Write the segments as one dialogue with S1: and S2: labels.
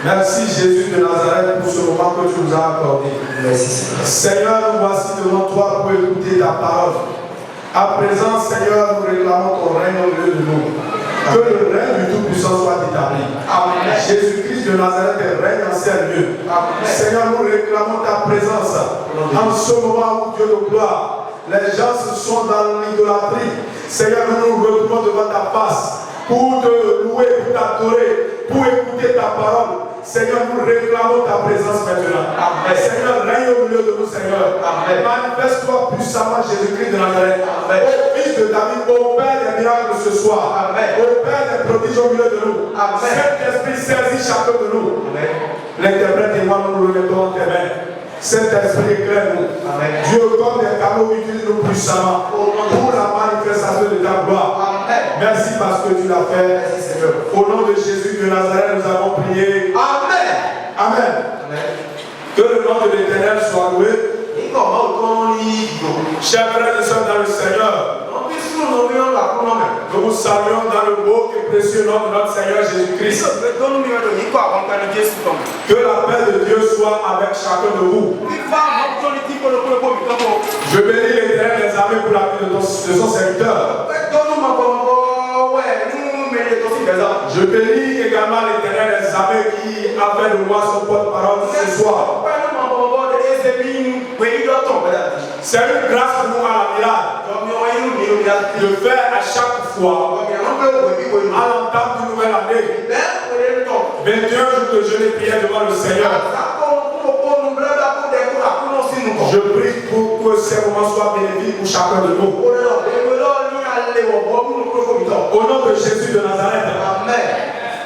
S1: Merci Jésus de Nazareth pour ce moment que tu nous as accordé. Seigneur, nous voici devant toi pour écouter ta parole. À présent, Seigneur, nous réclamons ton règne au milieu de nous. Que le règne du Tout-Puissant soit établi. Amen. Jésus-Christ de Nazareth règne en ces lieux. Seigneur, nous réclamons ta présence. En ce moment où Dieu de gloire, les gens se sont dans l'idolâtrie. Seigneur, nous nous retrouvons devant ta face pour te louer, pour t'adorer, pour écouter ta parole. Seigneur, nous réclamons ta présence maintenant. Amen. Seigneur, règne au milieu de nous, Seigneur. Amen. Manifeste-toi puissamment, Jésus-Christ de Nazareth. Amen. Ô Fils de David, opère des miracles ce soir. Amen. Opère des prodiges au milieu de nous. Amen. Saint-Esprit, saisis chacun de nous. Amen. L'interprète et moi, nous le remettons en tes mains. Saint-Esprit, éclaire-nous. Dieu, comme des canaux, utilise-nous puissamment pour la manifestation de ta gloire. Amen. Merci parce que tu l'as fait. Au nom de Jésus de Nazareth, nous avons prié. Amen. Amen. Amen. Que le nom de l'Éternel soit loué. Chers frères et sœurs dans le Seigneur, nous vous saluons dans le beau et précieux nom de notre Seigneur Jésus-Christ. Que la paix de Dieu soit avec chacun de vous. Je bénis l'Éternel des armées pour la vie de son serviteur. Je bénis également l'Éternel des armées qui a fait de moi son porte-parole ce soir. C'est une grâce pour nous à la miracle de faire à chaque fois, à l'entame d'une nouvelle année, 21 jours de jeûne et prière devant le Seigneur. Je prie pour que ces moments soient bénéfiques pour chacun de nous. Au nom de Jésus de Nazareth.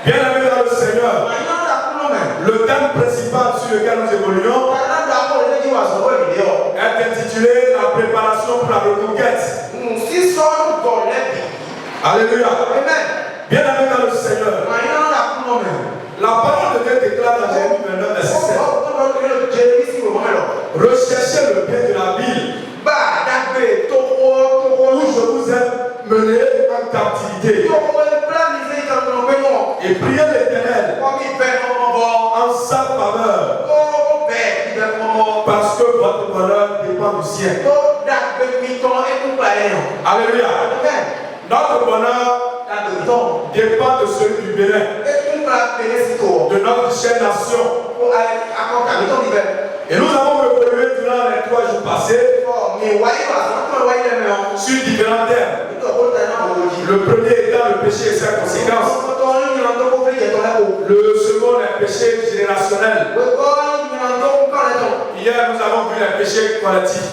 S1: Bien-aimés dans le Seigneur, le thème principal sur lequel nous évoluons est intitulé La préparation pour la reconquête. Alléluia. Bien-aimés dans le Seigneur, la parole de Dieu déclare dans Jérémie 29, verset 7. Recherchez le bien de la ville où je vous ai mené en captivité. Et priez l'Éternel en sa faveur, parce que votre bonheur dépend du ciel. Alléluia. Notre bonheur dépend de celui du Bénin, de notre chère nation. Et nous avons évolué durant les 3 jours passés sur différents thèmes. Le premier étant le péché et ses conséquences. Le second, les péchés générationnels. Hier, nous avons vu les péchés collectifs.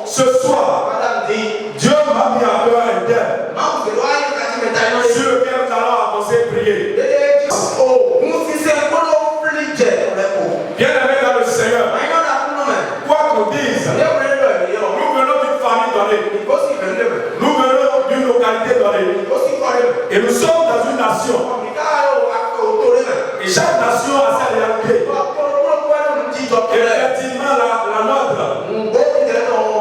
S1: Ce soir, Dieu m'a mis à cœur un thème sur lequel nous allons avancer et prier. Bien-aimés dans le Seigneur, quoi qu'on dise, nous venons d'une famille donnée, nous venons d'une localité donnée, et nous sommes dans une nation. Et chaque nation a sa réalité. Et effectivement, la nôtre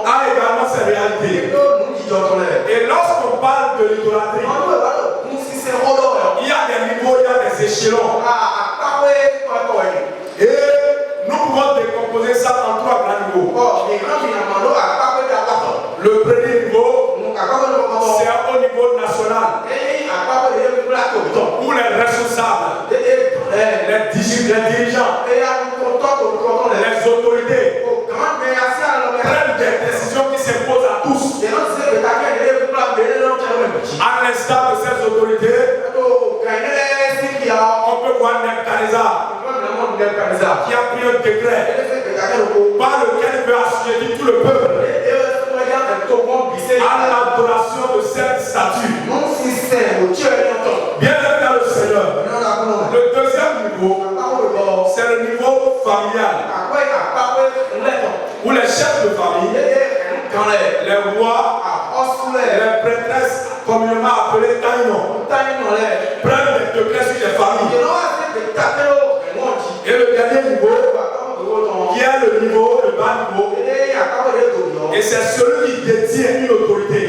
S1: a également ses réalités. Et lorsqu'on parle de l'idolâtrie, il y a des niveaux, il y a des échelons. Et nous pouvons décomposer ça en 3 grands niveaux. Le premier niveau, c'est au niveau national, où les responsables, les dirigeants, les autorités prennent des décisions qui s'imposent à tous. À l'instar de ces autorités, on peut voir Nebuchadnezzar qui a pris un décret par lequel il veut assujettir tout le peuple à l'adoration de cette statue. Bien dans le Seigneur. Le deuxième niveau, c'est le niveau familial, où les chefs de famille, les rois, les prêtresses communément appelées taïnon, prennent des décrets sur les familles. Et le dernier niveau, qui est le niveau, le bas niveau, et c'est celui qui détient une autorité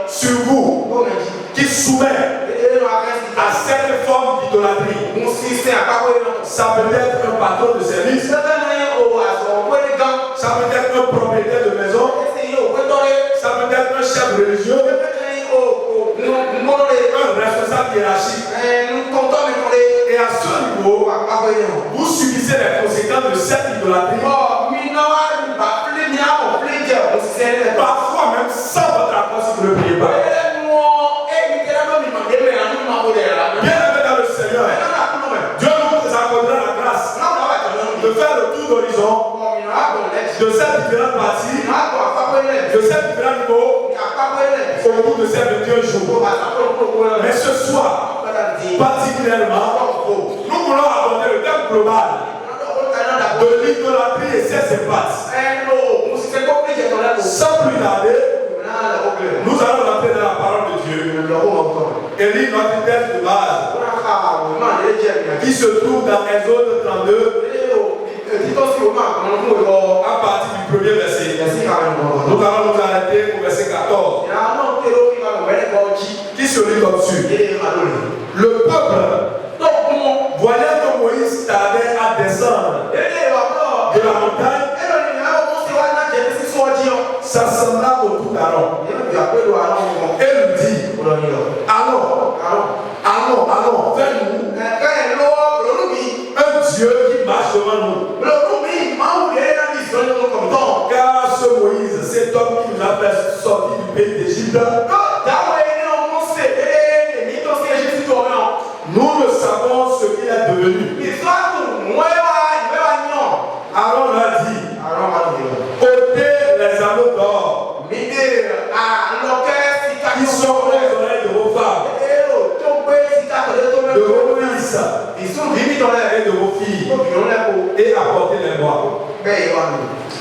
S1: sur vous, qui soumet à Ça peut être un patron de service. Ça peut être un propriétaire de maison. Ça peut être un chef religieux. Un responsable hiérarchique. Et à ce niveau, vous subissez les conséquences de cette idolâtrie. Parfois même sans votre accord si vous ne priez pas. Bien aimé dans le Seigneur, Dieu nous accordera la grâce de faire le tour d'horizon de ces différentes parties, de ces différents niveaux au bout de ces 21 jours. Mais ce soir, particulièrement, nous voulons aborder le thème global de l'idolâtrie et ses impacts. Sans plus tarder, nous allons entrer dans la parole de Dieu et lire notre texte de base qui se trouve dans Exode 32 à partir du premier verset. Nous allons nous arrêter au verset 14 qui se lit comme suit. Le peuple, voyant que Moïse tardait à descendre de la montagne, s'assembla autour d'Aaron et lui dit: allons, fais-nous un Dieu qui marche devant nous. Car ce Moïse, cet homme qui nous a fait sortir du pays d'Égypte, nous ne savons ce qu'il est devenu. Aaron leur dit: ôtez les anneaux d'or qui sont aux oreilles de vos femmes, de vos fils et de vos filles, et apportez-les moi.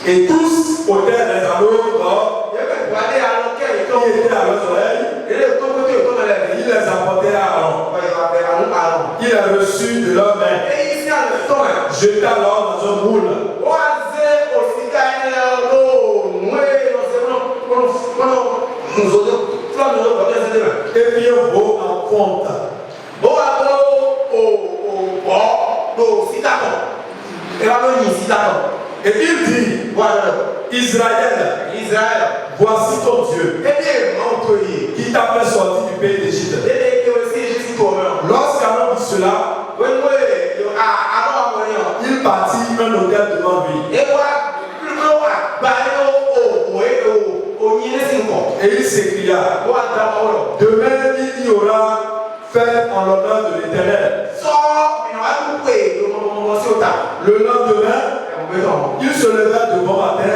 S1: Et tous ôtèrent les anneaux d'or qui étaient à leurs oreilles, et ils les apportèrent à Aaron. Il a reçu de leurs mains, jeté alors dans un moule, et fit un veau en fonte. Et il dit: Israël, voici ton Dieu qui t'a fait sortir du pays d'Égypte. Lorsqu'Aaron dit cela, il bâtit un autel devant lui. Et il s'écria: demain il y aura fête en l'honneur de l'Éternel. Le lendemain, ils se levèrent de bon matin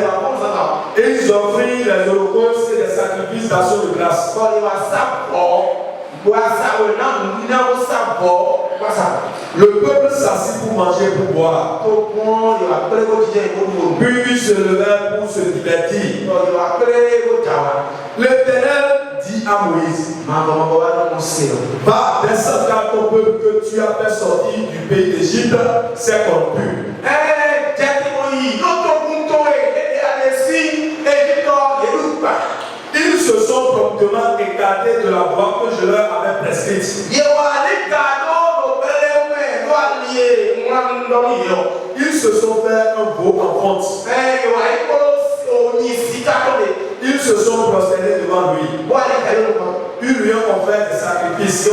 S1: et ils offrirent les holocaustes et les sacrifices d'action de grâce. Le peuple s'assit pour manger et pour boire. Puis ils se levèrent pour se divertir. L'Éternel dit à Moïse: va, descends car ton peuple que tu as fait sortir du pays d'Égypte s'est corrompu. Ils se sont promptement écartés de la voie que je leur avais prescrite. Ils se sont fait un veau en fonte. Ils se sont prosternés devant lui. Ils lui ont offert des sacrifices.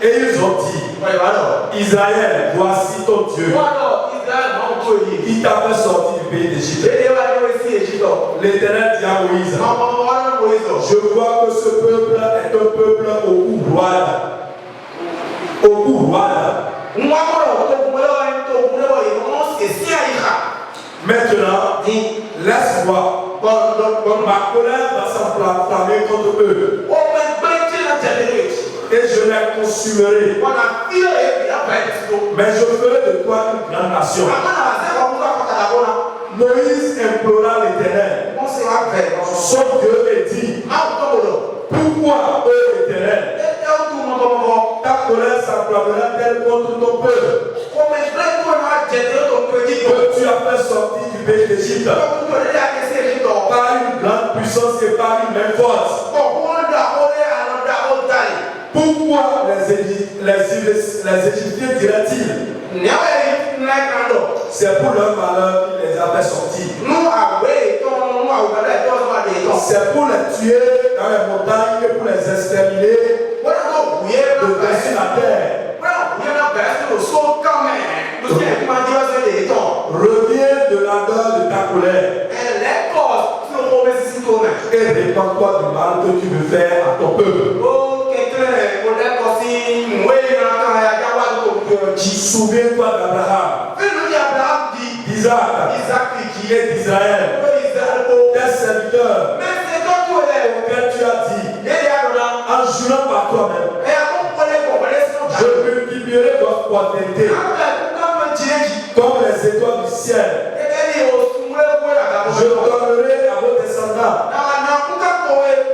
S1: Et ils ont dit: Israël, voici ton Dieu qui t'a fait sortir du pays d'Égypte. L'Éternel dit à Moïse: je vois que ce peuple est un peuple au cou roide. Maintenant, laisse-moi, ma colère va s'enflammer contre eux. Et je les consumerai. Mais je ferai de toi une grande nation. Moïse implora l'Éternel, son Dieu, et dit: pourquoi, ô Éternel, ta colère s'enflammera-t-elle contre ton peuple que tu as fait sortir du pays d'Égypte par une grande puissance et par une main forte? Pourquoi les Égyptiens diraient-ils: C'est pour leur malheur qu'il les a fait sortir. C'est pour les tuer dans les montagnes et pour les exterminer de-dessus la terre. Reviens de l'ardeur de ta colère et répands-toi du mal que tu veux faire à ton peuple. Souviens-toi d'Abraham, d'Isaac et d'Israël, tes serviteurs, que tu as dit, en jurant par toi-même, je multiplierai votre prospérité comme les étoiles du ciel. Je donnerai à vos descendants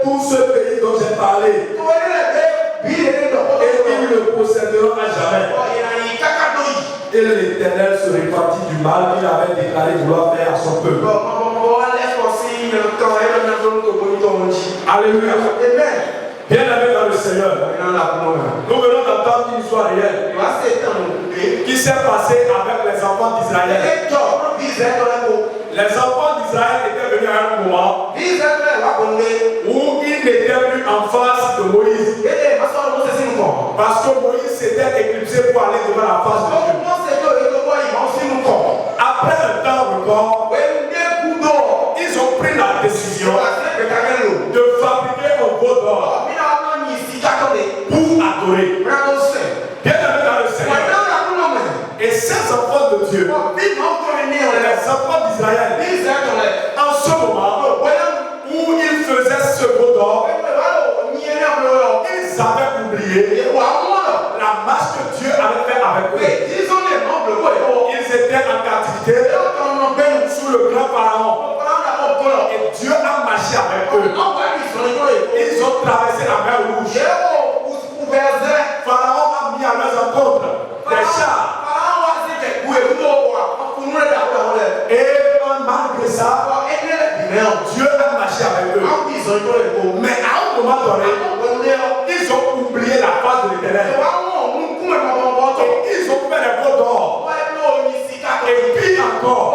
S1: tout ce pays dont j'ai parlé, et ils le posséderont à jamais. Et l'Éternel se répartit du mal qu'il avait déclaré vouloir faire à son peuple. Alléluia. Bien aimé dans le Seigneur, nous venons d'entendre une histoire réelle qui s'est passée avec les enfants d'Israël. Les enfants d'Israël étaient venus à un moment où ils n'étaient plus en face de Moïse. Parce que Moïse s'était éclipsé pour aller devant la face de Dieu. Après un temps record, ils ont pris la décision de fabriquer un veau d'or pour adorer. Bien aimé dans le Seigneur. Et ces enfants de Dieu, les enfants d'Israël, en ce moment où ils faisaient ce veau d'or, ils avaient oublié la marche que Dieu avait fait avec eux. Ils étaient en captivité sous le grand pharaon. Et Dieu a marché avec eux. Ils ont traversé la mer Rouge. Pharaon a mis à leurs encontres des chars. Et malgré ça, Dieu a marché avec eux. Mais à un moment donné, ils ont oublié la face de l'Éternel. Ils ont fait les veaux d'or. Et puis encore,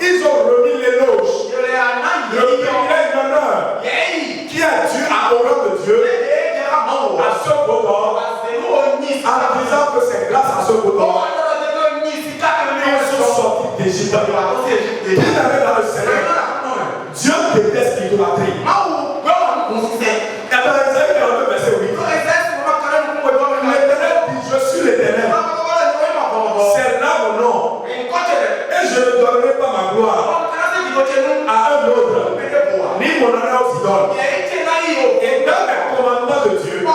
S1: ils ont remis l'éloge, le privilège d'honneur qui est dû à l'honneur de Dieu à ce veau d'or, en disant que c'est grâce à ce veau d'or qu'ils sont sortis d'Égypte. Bien aimé dans le Seigneur, Dieu déteste l'idolâtrie. Et dans Isaïe 42, verset 8, l'Éternel dit, je suis l'Éternel. C'est là mon nom. Et je ne donnerai pas ma gloire à un autre, ni mon honneur aux idoles. Et dans les commandements de Dieu, le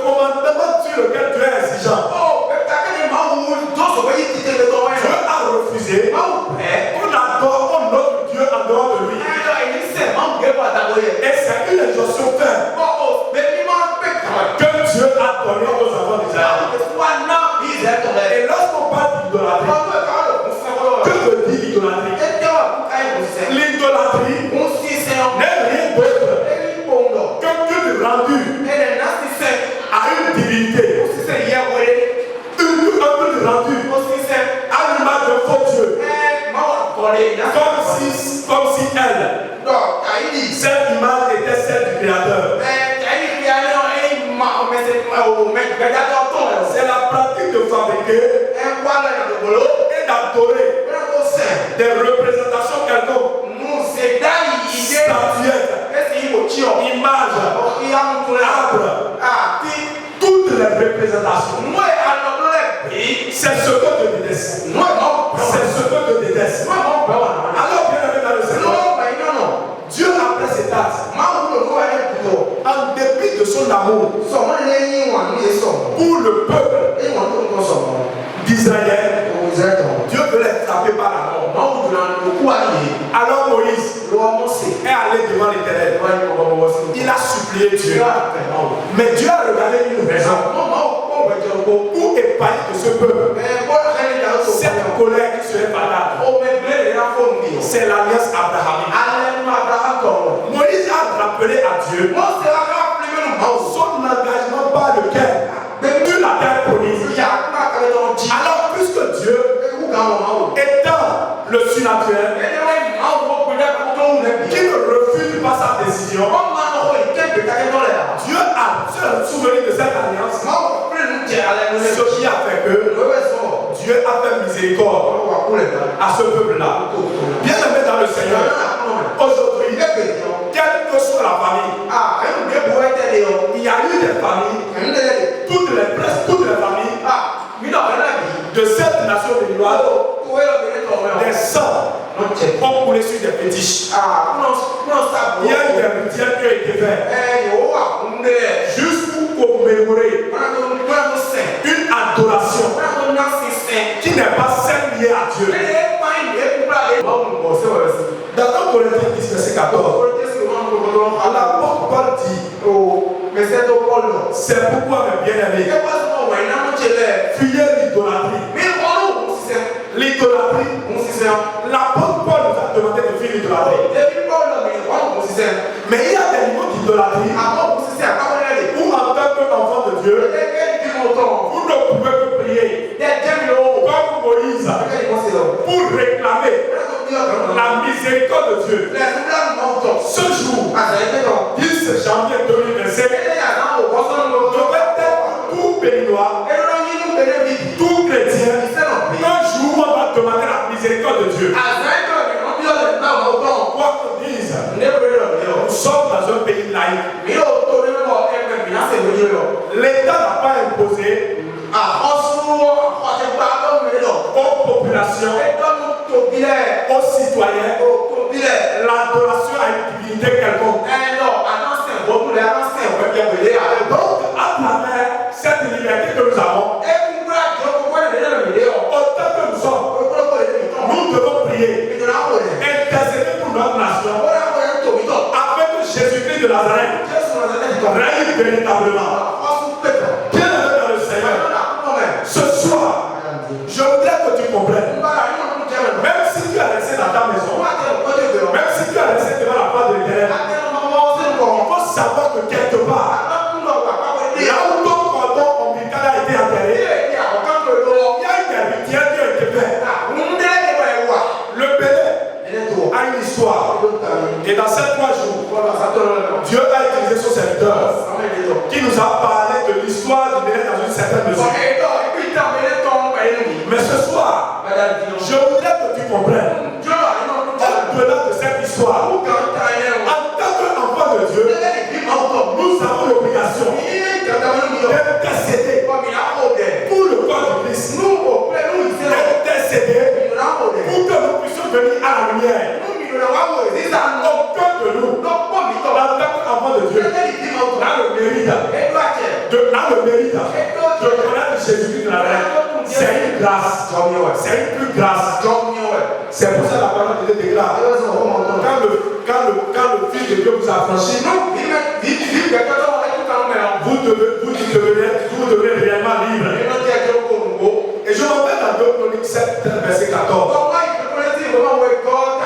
S1: commandement sur lequel Dieu est exigeant, Dieu a refusé qu'on adore un autre Dieu en dehors de lui. Et c'est une injonction ferme que Dieu a donnée aux enfants d'Israël. Et lorsqu'on parle d'idolâtrie, que veut dire l'idolâtrie? L'idolâtrie n'est rien d'autre que culte rendu à une divinité, un culte rendu à l'image de faux Dieu, comme si elle, cette image était celle du Créateur. C'est la pratique de fabriquer et d'adorer des représentations quelconques, statuettes, images, arbres, toutes les représentations. C'est ce que je déteste. C'est ce que je déteste. Alors, bien aimé dans le Seigneur, Dieu après cet acte, en dépit de son amour pour le peuple d'Israël, Dieu veut les frapper par la mort. Alors Moïse est allé devant l'Éternel. Il a supplié Dieu. Mais Dieu a regardé une raison pour épargner de ce peuple cette colère qui serait fatale. C'est l'alliance abrahamique. Moïse a rappelé à Dieu son engagement par lequel, depuis la terre promise, naturel qui ne refuse pas sa décision, Dieu a souvenu de cette alliance, ce qui a fait que Dieu a fait miséricorde à ce peuple-là. Bien aimé dans le Seigneur, aujourd'hui, quelle que soit la famille, il y a eu des familles, presque toutes les familles de cette nation béninoise, des sangs ont coulé sur des fétiches. Il y a eu des rituels qui ont été faits juste pour commémorer une adoration qui n'est pas celle liée à Dieu. Dans 1 Corinthiens 10, verset 14, l'apôtre Paul dit, c'est pourquoi mes bien-aimés, fuyez l'idolâtrie. L'idolâtrie, l'apôtre Paul nous a demandé de fuir l'idolâtrie. Mais il y a des niveaux d'idolâtrie où en tant qu'enfant de Dieu, vous ne pouvez que prier comme Moïse pour réclamer la miséricorde de Dieu. Ce jour, 10 janvier 2025, devait être tout béninois, tout chrétien, un jour on va demander la miséricorde de Dieu. Quoi qu'on dise, nous sommes dans un pays laïque. L'État n'a pas imposé aux populations, aux citoyens, l'adoration à une divinité quelconque. Donc, à travers cette liberté que nous avons, autant que nous sommes, nous devons prier, intercéder pour notre nation, afin que Jésus-Christ de Nazareth règne véritablement. Bien aimé dans le Seigneur, ce soir, je voudrais que tu comprennes, même si tu as laissé dans ta maison, même si tu as laissé devant la face de l'Éternel, il faut savoir que quelque part, là où ton cordon ombilical a été enterré, il y a eu des rituels qui ont été faits. Le Bénin a une histoire. Et dans ces 3 jours, Dieu a utilisé son serviteur qui nous a parlé de l'histoire du Bénin dans une certaine mesure. Mais ce soir, je voudrais que tu comprennes, au-delà de cette histoire, en tant qu'enfant de Dieu, nous avons l'obligation d'intercéder pour le corps de Christ, d'intercéder pour que nous puissions venir à la lumière. Aucun de nous, en tant qu'enfant de Dieu, n'a le mérite de connaître Jésus-Christ de la terre. C'est une grâce, c'est une plus grâce. C'est pour ça que la parole de Dieu déclare, quand le Fils de Dieu vous a affranchi, vous devenez réellement libre. Et je m'appelle dans 2 Chroniques 7, verset 14.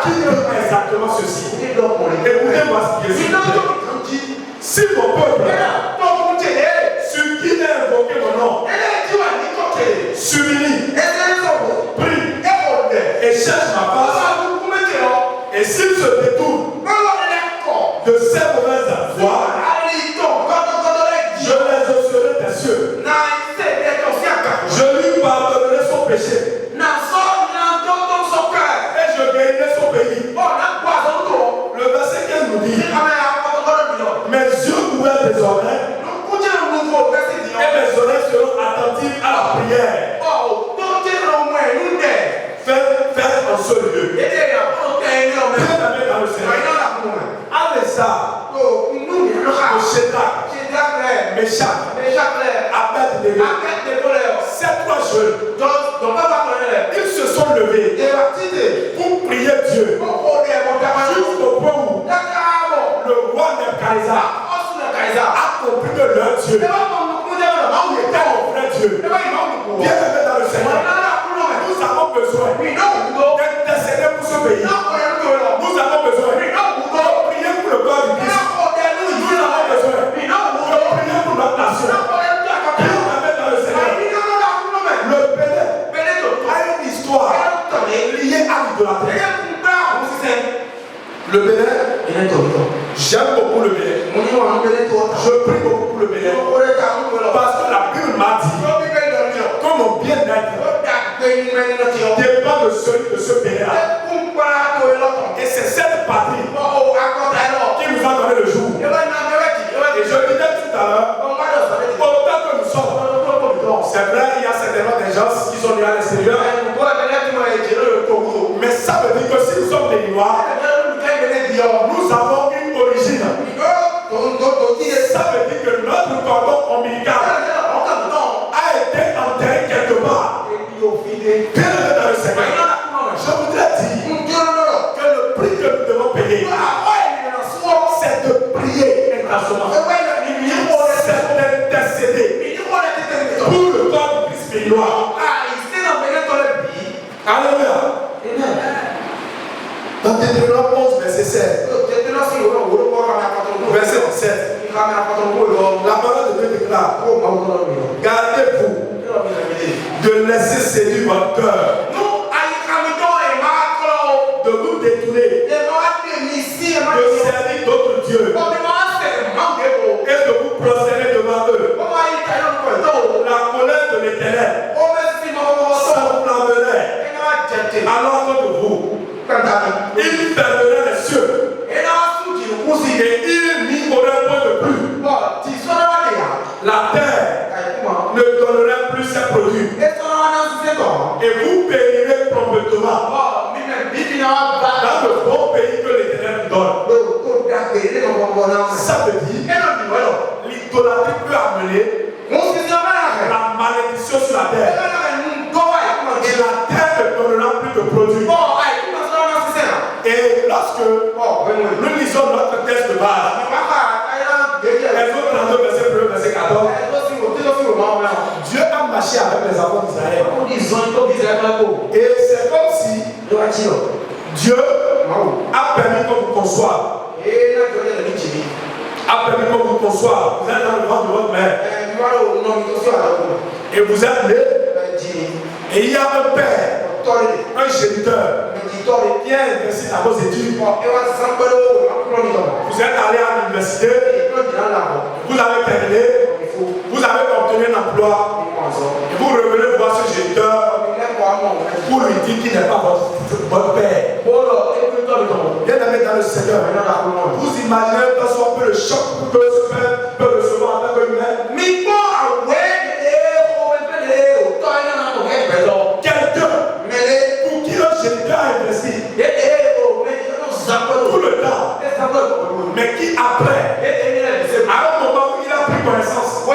S1: Qui dit exactement ceci? Écoutez-moi ce qui est dit. Si mon peuple, sur qui n'a invoqué mon nom, s'humilie, prie et cherche ma face, et s'il se détourne de ces mauvaises voies, je les exaucerai des cieux. Je lui pardonnerai son péché. Et je guérirai son pays. Le verset 15 nous dit, mes yeux ouverts désormais et mes oreilles seront attentives à la prière. Faites en ce lieu. Bien aimé dans le Seigneur. Alessa, Shadrach, Meshach, Abednego, ces 3 jeunes, ils se sont levés pour prier Dieu jusqu'au point où le roi Nebuchadnezzar a compris que leur Dieu était mon vrai Dieu. Bien aimé dans le Seigneur, nous avons besoin d'intercéder pour ce pays. Nous avons besoin de prier pour le corps du Christ. Nous avons besoin de prier pour notre nation. Bien aimé dans le Seigneur, le Bénin a une histoire liée à l'idolâtrie. Bénin. Parce que la Bible m'a dit que mon bien-être dépend de celui de ce Bénin. Et c'est cette patrie qui nous a donné le jour. Et je disais tout à l'heure, autant que nous sommes, c'est vrai, il y a certainement des gens qui sont nés à l'extérieur. Mais ça veut dire que si nous sommes des Noirs, nous avons une origine. Ça veut dire que notre cordon ombilical a été enterré quelque part. Bien dans le Seigneur. Je voudrais dire que le prix que nous devons payer, c'est de prier intensément. C'est d'intercéder pour le corps du Christ béninois. Alléluia. Dans Deutéronome 11, verset 7. Verset 17. La parole de Dieu déclare: gardez-vous de laisser séduire votre cœur, de vous détourner, de servir d'autres dieux et de vous prosterner devant eux. La colère de l'Éternel s'enflammerait alors que de vous. Il fermerait les cieux et il n'y aurait point de pluie. La terre ne donnerait plus ses produits et vous périrez promptement dans le bon pays que l'Éternel vous donne. Ça veut dire l'idolâtrie peut amener la malédiction sur la terre et la terre ne donnera plus de produits. Et lorsque nous lisons notre texte de base, Exode 32, verset 1, verset 14, Dieu a marché avec les enfants d'Israël. Et c'est comme si Dieu a permis qu'on vous conçoive. A permis qu'on vous conçoive. Vous êtes dans le ventre de votre mère. Et vous êtes né. Et il y a un père, un géniteur, qui a investi dans vos études. Vous êtes allé à l'université, vous avez terminé, vous avez obtenu un emploi, et vous revenez voir ce géniteur pour lui dire qu'il n'est pas votre père. Bien aimé dans le Seigneur, vous imaginez que ce soit un peu le choc que ce père peut recevoir en tant qu'humain. Quelqu'un pour qui un géniteur a investi tout le temps, mais qui après, à un moment où il a pris connaissance, où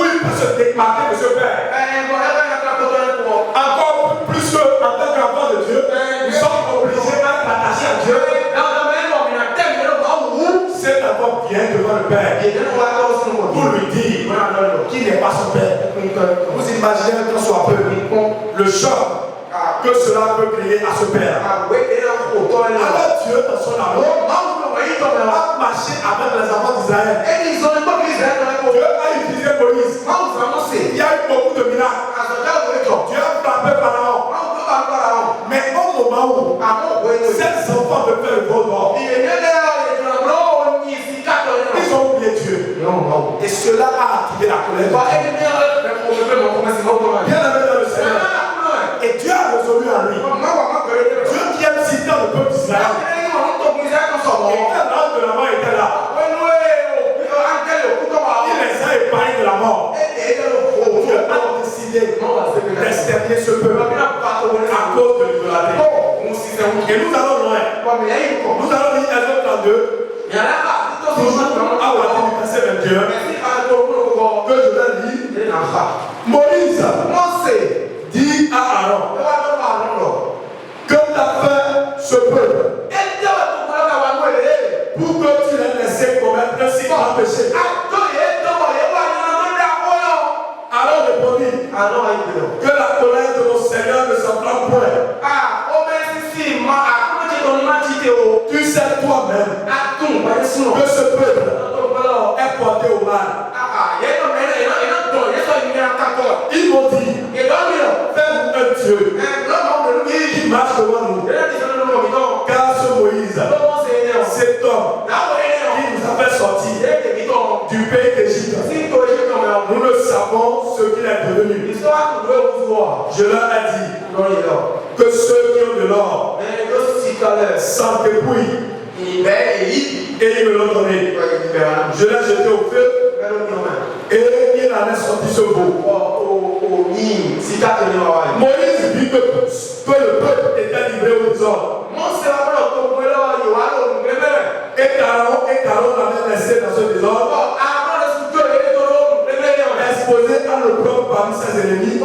S1: il peut se démarquer de ce père, encore plus que en tant qu'enfant de Dieu, nous sommes obligés d'être attachés à Dieu. Cet enfant vient devant le père pour lui dire qu'il n'est pas son père. Vous imaginez un soit peu le choc que cela peut créer à ce père. Alors Dieu, dans son amour, a marché avec les enfants d'Israël. Dieu a utilisé Moïse. Il y a eu beaucoup de miracles. Dieu a frappé Pharaon. Mais au moment où ces enfants veulent faire le beau d'or, ils ont oublié Dieu. Et cela a activé la colère. Bien aimé dans le Seigneur. Et Dieu a résolu en lui. Dieu qui aime si tant le peuple d'Israël. Et quand l'ange de la mort était là, il les a épargnés de la mort. Dieu a décidé d'exterminer ce peuple à cause de l'idolâtrie. Et nous allons loin. Nous allons lire Exode 32. Toujours à partir du verset 21. Que je vais lire. Moïse dit à Aaron que tu as fait ce peuple pour que tu les laisses commettre un si grand péché. Aaron répondit que la colère de mon Seigneur ne s'enflamme point. Tu sais toi-même que ce peuple est porté au mal. Ils m'ont dit, fais-nous un Dieu qui marche devant nous. Car ce Moïse, cet homme qui nous a fait sortir du pays quitte Égypte, nous ne savons ce qu'il est devenu. Je leur ai dit que ceux qui ont de l'or s'en dépouillent et ils me l'ont donné. Je l'ai jeté au feu et il en est sorti ce beau. Moïse vit que le peuple était livré au désordre. Et Aaron l'avait laissé dans ce désordre, exposé à l'opprobre parmi ses ennemis.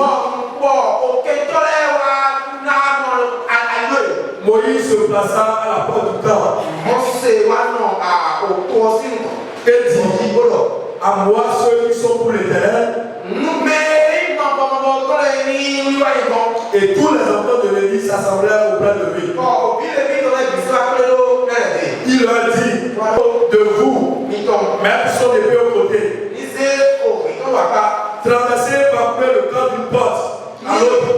S1: Moïse se plaça à la porte du camp et dit à moi ceux qui sont pour l'Éternel et tous les enfants de Lévi s'assemblèrent auprès de lui. Il leur dit de vous mettre son épée au côté, traverser par le camp d'une porte à l'autre.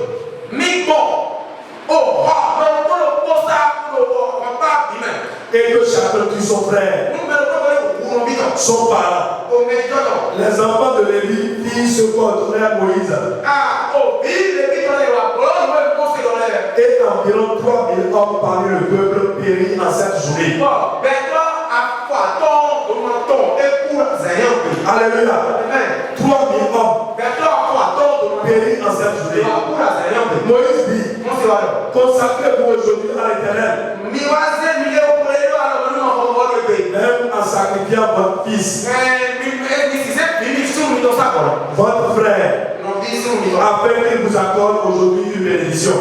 S1: Et que chacun tue son frère, son parent. Les enfants de Lévi firent ce qu'ordonnait à Moïse. Et environ 3000 hommes parmi le peuple périrent en cette journée. Alléluia. 3000 hommes périrent en cette journée. Moïse dit, consacrez-vous aujourd'hui à l'Éternel, même en sacrifiant votre fils, votre frère, afin qu'il vous accorde aujourd'hui une bénédiction.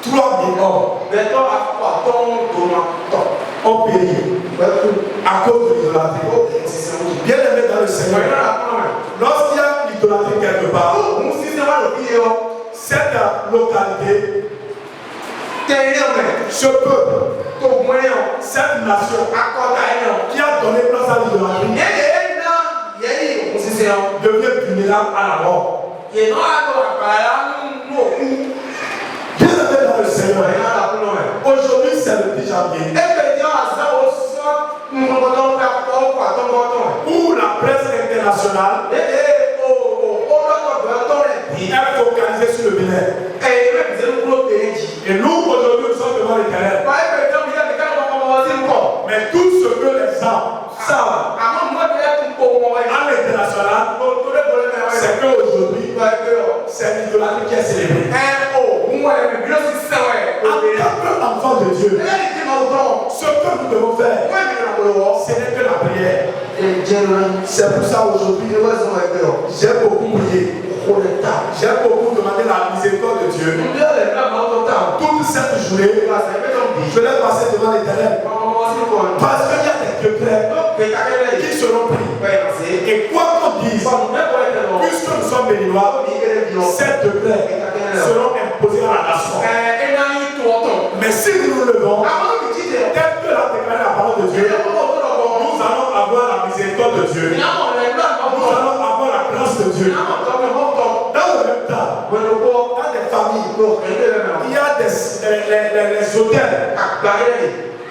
S1: 3000 hommes ont péri à cause de l'idolâtrie. Bien aimé dans le Seigneur, lorsqu'il y a l'idolâtrie quelque part, cette localité, ce peuple, cette nation qui a donné place à l'idolâtrie devient vulnérable à la mort. Bien aimé dans le Seigneur, aujourd'hui c'est le 10 janvier où la presse internationale est focalisée sur le Bénin. Et nous aujourd'hui nous sommes devant l'Éternel. Mais tout ce que les gens savent à l'international, c'est qu'aujourd'hui c'est l'idolâtrie qui est célébrée. En tant qu'enfant de Dieu, ce que nous devons faire, ce n'est que la prière. C'est pour ça aujourd'hui, j'ai beaucoup prié. J'ai beaucoup demandé la miséricorde de Dieu. Toute cette journée, je l'ai passé devant l'Éternel. Parce qu'il y a des décrets qui seront pris. Et quoi qu'on dise, puisque nous sommes béninois, ces décrets seront imposés à la nation. Mais si nous nous levons, tel que l'a déclaré la parole de Dieu, nous allons avoir la miséricorde de Dieu. Nous allons avoir la grâce de Dieu. Dans le même temps, dans des familles, il y a les hôtels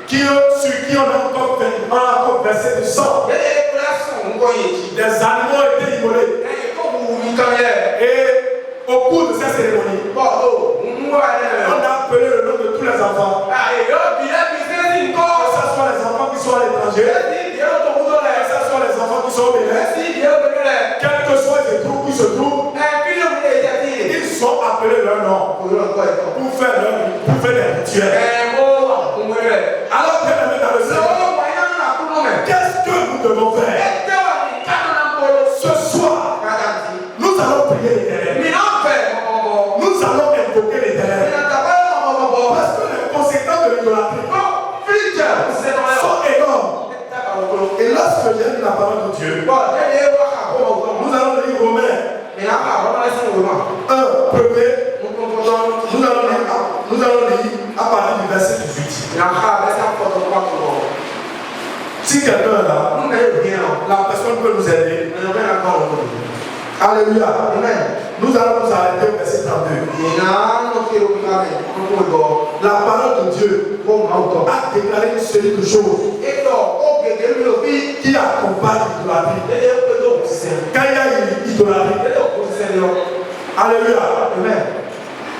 S1: sur qui on a encore versé du sang. Des animaux ont été immolés. Et au cours de cette cérémonie, on a appelé le nom de tous les enfants. Que ce soit les enfants qui sont à l'étranger, que ce soit les enfants qui sont au Bénin, quels que soient les groupes qui se trouvent, ils sont appelés leur nom pour faire des rituels. Alors, bien aimé dans le Seigneur, qu'est-ce que nous devons faire? Ce soir, nous allons prier l'Éternel. Nous allons invoquer l'Éternel. Parce que les conséquences de l'idolâtrie sont énormes. Et lorsque j'ai lu la parole de Dieu, nous allons lire Romains 1, premier. Nous allons lire à partir du verset 18. Si quelqu'un est là, la personne peut nous aider. Alléluia. Nous allons nous arrêter au verset 32. La parole de Dieu a déclaré une série de choses qui accompagnent l'idolâtrie. Quand il y a une idolâtrie, alléluia. Amen.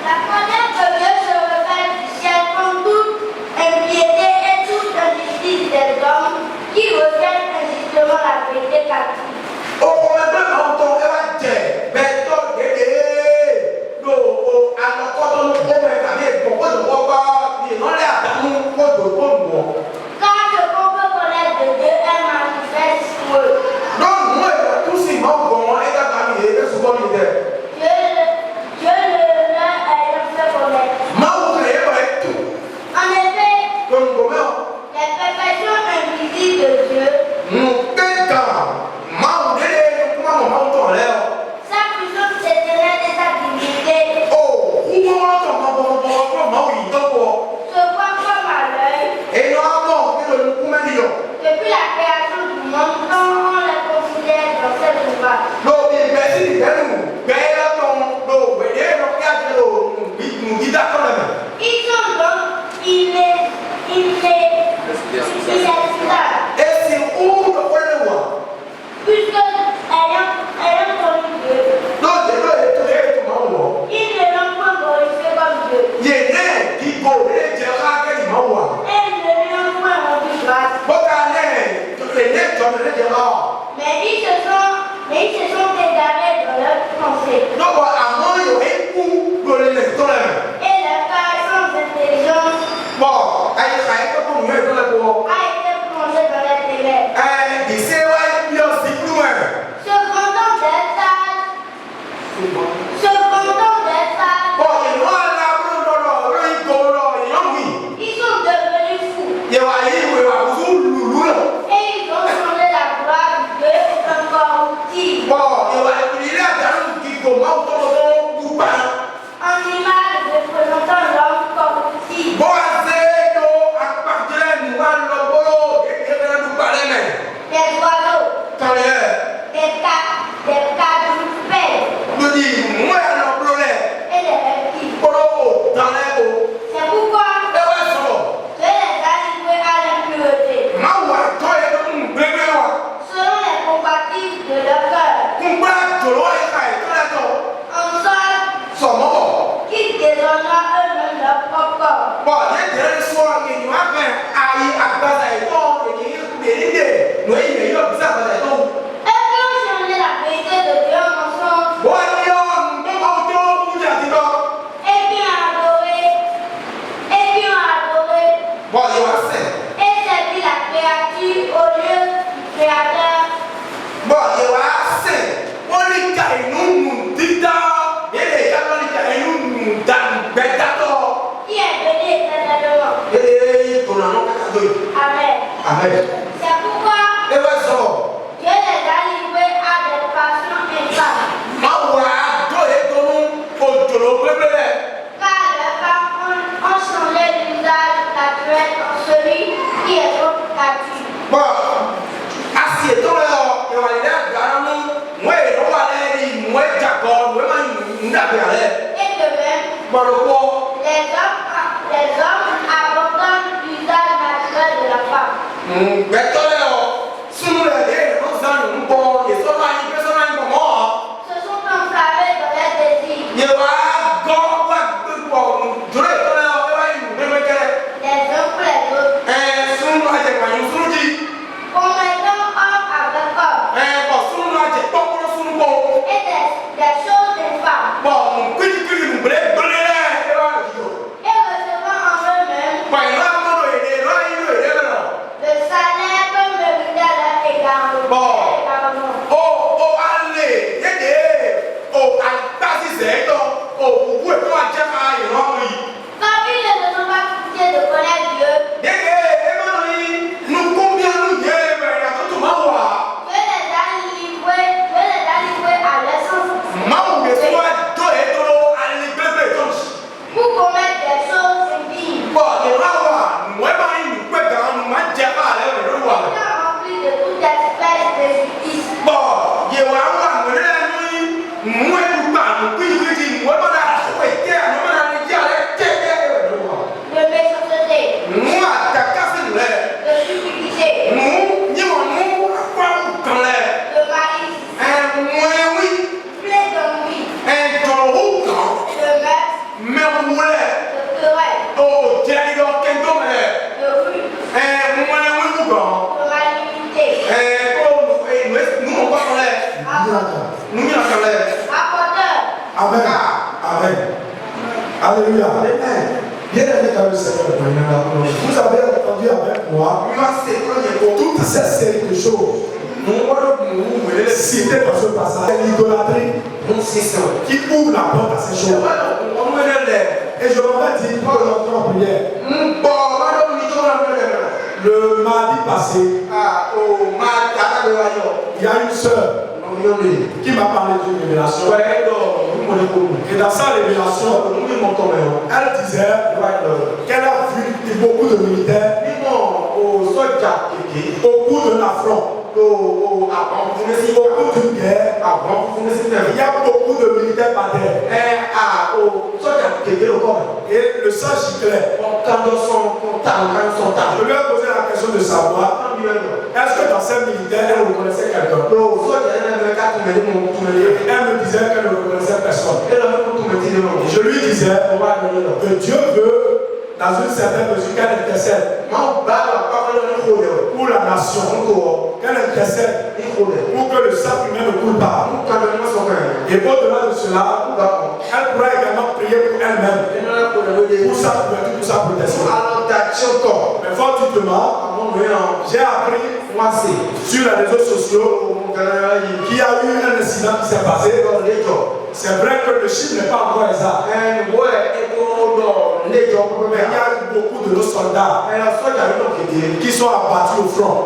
S2: La colère de Dieu se révèle du ciel comme toute impiété et toute injustice des hommes qui retiennent injustement la vérité captive. Car ce qu'on peut connaître de Dieu est manifeste pour eux. Dieu le leur ayant fait connaître. En effet, les perfections invisibles de Dieu, sa puissance éternelle et sa divinité, se voient comme à l'œil depuis la création du monde quand on les considère dans cette ouvrage. Ils sont donc puisque ayant connu Dieu, ils ne l'ont pas glorifié comme Dieu. Et ils ne lui ont point rendu grâce. Mais ils se sont égarés dans leurs pensées. Et leur cœur sans intelligence a été plongé dans les ténèbres. Cependant des sages, ils sont devenus fous. Et ils ont changé la gloire de Dieu en corruptible, en image représentant l'homme corruptible, des oiseaux, des quadrupèdes et des reptiles. C'est pourquoi Dieu les a livrés à l'impureté, selon les compatibles de leur cœur, en sorte qu'ils déshonorent eux-mêmes leur propre corps. Eux qui ont changé la vérité de Dieu en mensonge et qui ont adoré et servi la créature au lieu du Créateur. Qui est béni éternellement. Amen. C'est pourquoi Dieu les a livrés à des passions infâmes. Car les femmes ont changé l'usage naturel en celui qui est contre nature. Et de même, les hommes abandonnent l'usage naturel de la femme. Se sont enflammés dans les désirs. Les uns pour les autres. Commettant homme avec homme. Et des choses infâmes. Et recevant en eux-mêmes le salaire comme méritait leur égarement. Comme ils ne se sont pas foutus de connaître Dieu, Dieu les a livrés à l'essence pour commettre des choses impies, remplis de toute espèce de justice.
S1: Amen. Amen. Alléluia. Bien aimé dans le Seigneur. Vous avez entendu avec moi toutes ces séries de choses citées dans ce passage. L'idolâtrie qui ouvre la porte à ces choses. Et je m'en vais dire pour l'entrée en prière. Le mardi passé, il y a une sœur qui m'a parlé d'une révélation. Et dans sa révélation, elle disait qu'elle a vu beaucoup de militaires au cours de l'affront. Au cours d'une guerre, il y a beaucoup de militaires par terre. Et le sang giclait. Je lui ai posé la question de savoir est-ce que dans ces militaires, elle reconnaissait quelqu'un. Elle me disait qu'elle ne reconnaissait personne. Et je lui disais que Dieu veut, dans une certaine mesure, qu'elle intercède pour la nation, qu'elle intercède pour que le sang humain ne coule pas. Et au-delà de cela, elle pourra également prier pour elle-même, pour sa couverture, pour sa protection. Mais fortement, j'ai appris sur les réseaux sociaux qu'il y a eu un incident qui s'est passé. C'est vrai que le chiffre n'est pas encore exact. Mais il y a beaucoup de nos soldats qui sont abattus au front.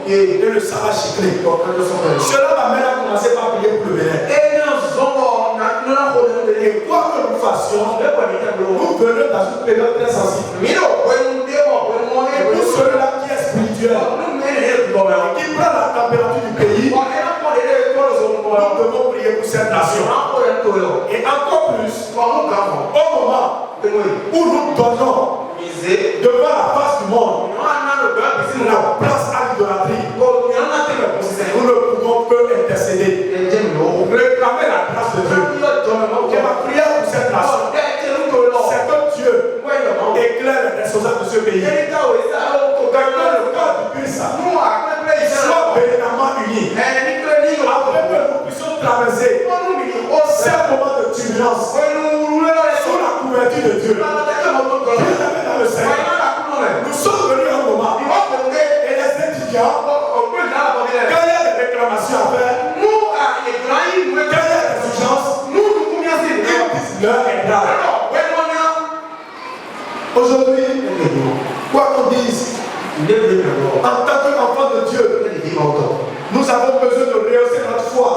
S1: Et le sang a giclé. Cela m'amène à commencer par prier pour le Bénin. Et quoi que nous fassions, nous venons dans une période très sensible. Et pour ceux-là qui est spirituel, qui prend la température du pays, nous devons prier pour cette nation. Et encore plus, au moment où nous donnons devant la face du monde la place à l'idolâtrie, nous ne pouvons que intercéder, réclamer la grâce de Dieu. Et ma prière pour cette nation, c'est que Dieu éclaire les responsables de ce pays. Que le corps du Christ soit véritablement uni. Afin que nous puissions traverser ces moments de turbulence sous la couverture de Dieu. Bien-aimés dans le Seigneur, nous sommes venus à un moment et les étudiants, quand il y a des réclamations à faire, quand il y a des urgences, ils disent l'heure est grave. Aujourd'hui, quoi qu'on dise, en tant qu'enfant de Dieu, nous avons besoin de rehausser notre foi.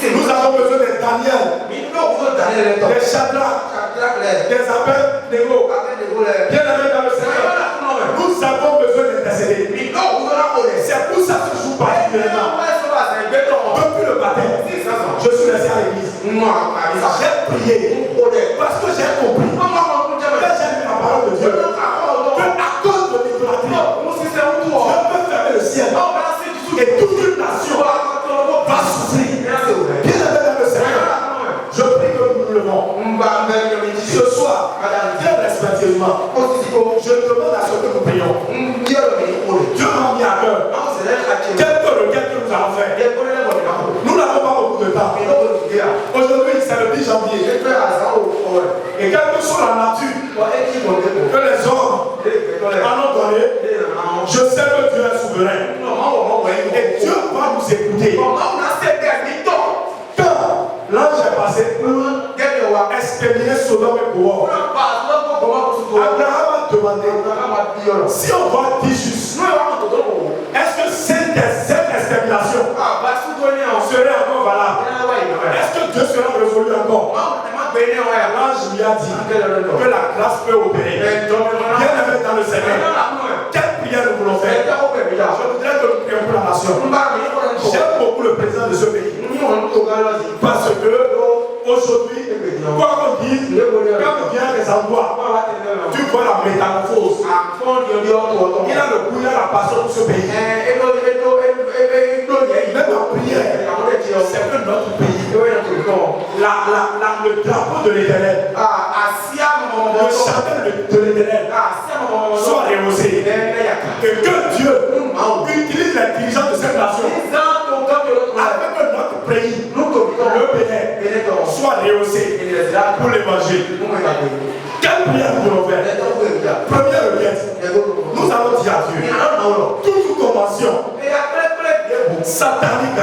S1: Nous avons besoin de Daniel, des Shadrach, des Abed-Nego. Bien-aimés dans le Seigneur, nous avons besoin d'intercéder. C'est pour ça que je joue particulièrement. Depuis le baptême, je suis resté à l'église. J'ai prié parce que j'ai compris que j'ai lu la parole de Dieu. Que à cause de l'idolâtrie, Dieu peut fermer le ciel. Et toute une nation va souffrir. Bien-aimés dans le Seigneur, je prie que nous nous levons. Ce soir, très respectivement, je demande à ce que nous prions. Dieu m'a mis à cœur quelques requêtes que nous allons faire. Nous n'avons pas beaucoup de temps. Aujourd'hui, c'est le 10 janvier. Et quelle que soit la nature que les hommes en ont donné, je sais que Dieu est souverain. Et Dieu va nous écouter. Quand l'ange est passé pour expédier Sodome et Gomorrhe, Abraham a demandé si on doit dire juste, est-ce que cette expédiation serait encore valable? Est-ce que Dieu sera résolu encore? L'ange lui a dit que la grâce peut opérer. Bien-aimé dans le Seigneur, quelle prière nous voulons faire? Je voudrais que nous prions pour la nation. J'aime beaucoup le président de ce pays. Parce que aujourd'hui, quoi qu'on dise, quand tu viens des endroits, tu vois la métamorphose. Il a le goût, il a la passion pour ce pays. Même la prière, c'est que notre pays, le drapeau de l'Éternel, le château de l'Éternel soit rehaussé. Et que Dieu utilise l'intelligence de cette nation pour l'évangile. Quelle prière nous devons faire? Première requête, nous allons dire à Dieu toute convention satanique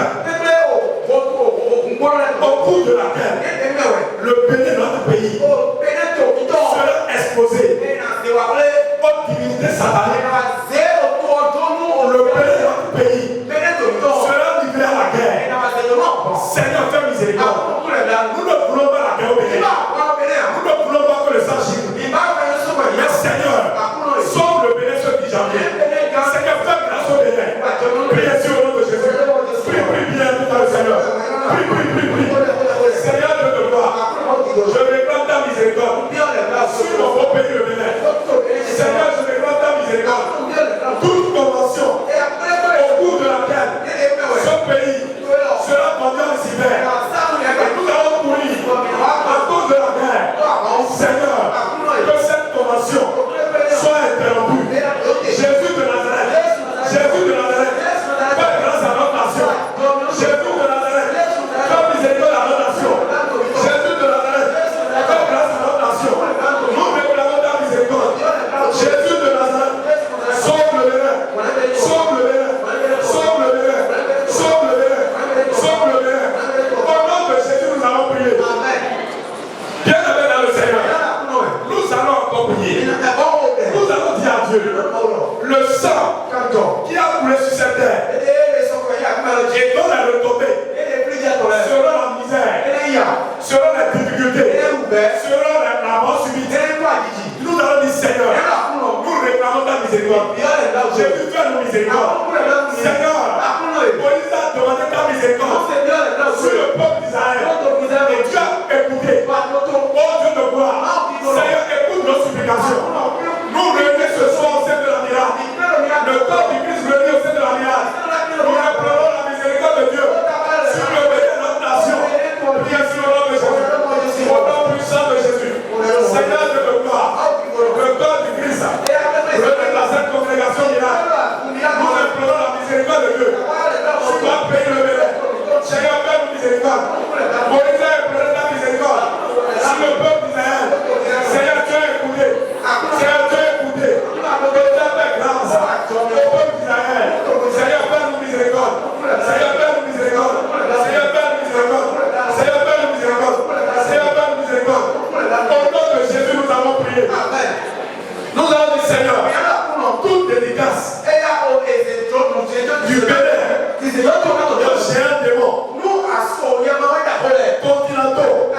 S1: au cours de laquelle le Bénin, notre pays, sera exposé aux divinités sataniques. Le Bénin, notre pays, sera livré à la guerre. Seigneur, fais miséricorde. Nous ne voulons pas la guerre au Bénin. Nous ne voulons pas que le sang gicle. Mais Seigneur, sauve le Bénin ce 10 janvier. Seigneur, fais grâce au Bénin. Priez sur le nom de Jésus. Prie bien tout à le Seigneur. Prie. Seigneur de gloire, je réclame ta miséricorde sur mon beau pays le Bénin. Seigneur, je réclame ta miséricorde. Toute convention au cours de laquelle ce pays sera vendu en hiver. Nous allons mourir à cause de la guerre. Seigneur, que cette convention soit interrompue. Jésus de Nazareth, fais grâce à notre nation. Jésus de Nazareth, fais miséricorde à notre nation. Jésus de Nazareth, fais grâce à notre nation. Nous réclamons ta miséricorde. Jésus de Nazareth, sauve le Bénin. Sauve le Bénin. Sauve le Bénin. Sauve le Bénin. Sauve le Bénin. Au nom de Jésus, nous allons prier. Bien-aimés dans le Seigneur, nous allons encore prier. Nous allons dire à Dieu, le sang qui a coulé sur cette terre et dont les retombées seront la misère, seront les difficultés, seront la mort subite. Nous allons dire, Seigneur, nous réclamons ta miséricorde. Jésus, fais-nous miséricorde. Seigneur, Moïse a demandé ta miséricorde sur le peuple d'Israël. Et tu as écouté. Oh Dieu de gloire, Seigneur, écoute nos supplications. Nous réunissons ce soir au sein de la miracle. Le corps du Christ réuni au sein de la miracle. Nous implorons la miséricorde de Dieu sur le Bénin de notre nation. Priez sur le nom de Jésus. Au nom puissant de Jésus. Seigneur de gloire, le corps du Christ réuni dans cette congrégation miracle. Nous implorons la miséricorde de Dieu sur notre pays le Bénin. Seigneur, fais-nous miséricorde. Moïse a imploré ta miséricorde sur le peuple d'Israël. Seigneur, tu as écouté. Seigneur, tu as écouté. Que tu as fait grâce au peuple d'Israël. Seigneur, fais-nous miséricorde. Seigneur, fais-nous miséricorde. Seigneur, fais-nous miséricorde. Seigneur, fais-nous miséricorde. Seigneur, fais-nous miséricorde. Au nom de Jésus, nous avons prié. Nous allons dire, Seigneur, toute dédicace du Bénin, le géant démon, continentaux,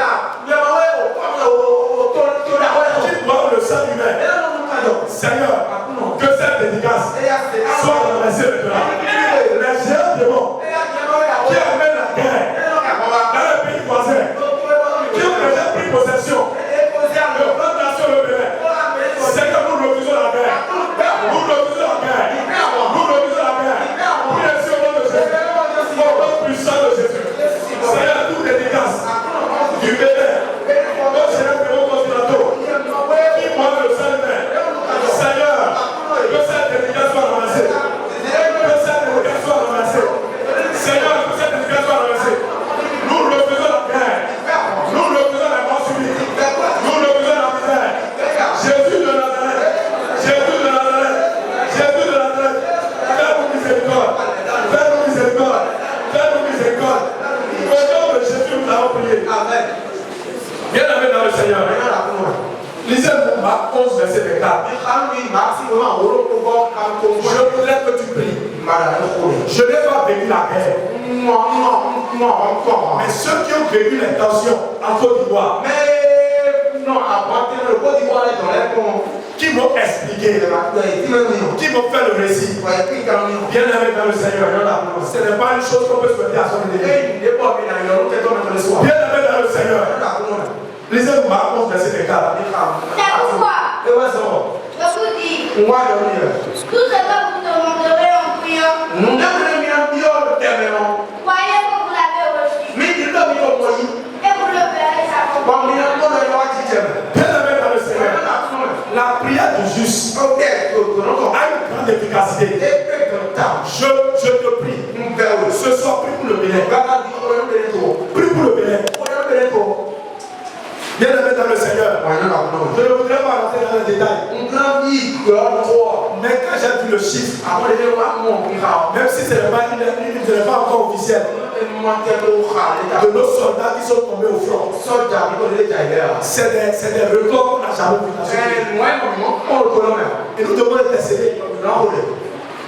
S1: qui boivent le sang humain. Seigneur, que cette dédicace soit renversée maintenant. Les géants démons qui amènent la guerre dans les pays voisins, qui ont déjà pris possession de notre nation le Bénin. Seigneur, nous refusons la guerre. Nous refusons la guerre. Nous refusons la guerre. Priez sur le nom de Jésus. Au nom puissant de Jésus. Seigneur, toute dédicace du Bénin aux géants démons continentaux qui boivent le sang humain. Seigneur, que cette dédicace soit ramassée. Que cette dédicace soit ramassée. Seigneur, que cette dédicace soit ramassée. Nous refusons la guerre. Nous refusons la mort subite. Nous refusons la misère. Jésus de Nazareth. Jésus de Nazareth. Jésus de Nazareth. Fais-nous miséricorde. Fais-nous miséricorde. Fais-nous miséricorde. Au nom de Jésus, nous avons prié. Amen. Bien-aimés dans le Seigneur. Lisez Marc 11, verset 24. Je voudrais que tu pries. Je n'ai pas vécu la guerre. Mais ceux qui ont vécu les tensions en Côte d'Ivoire, qui m'ont expliqué, qui m'ont fait le récit. Bien-aimé dans le Seigneur, ce n'est pas une chose qu'on peut souhaiter à son ennemi. Bien-aimé dans le Seigneur. Lisez Marc 11, verset 24.
S2: C'est pourquoi je vous dis, tout ce que vous demanderez en priant, croyez que vous l'avez reçu, et vous le verrez s'accomplir.
S1: Bien-aimé dans le Seigneur, la prière du juste a une grande efficacité. Je te prie. Ce soir, prie pour le Bénin. Prie pour le Bénin. Bien-aimé Je ne voudrais pas rentrer dans les détails. Mais quand j'ai vu le chiffre, même si ce n'est pas encore officiel, de nos soldats qui sont tombés au front, c'est des records qu'on n'a jamais vu. Et nous devons intercéder.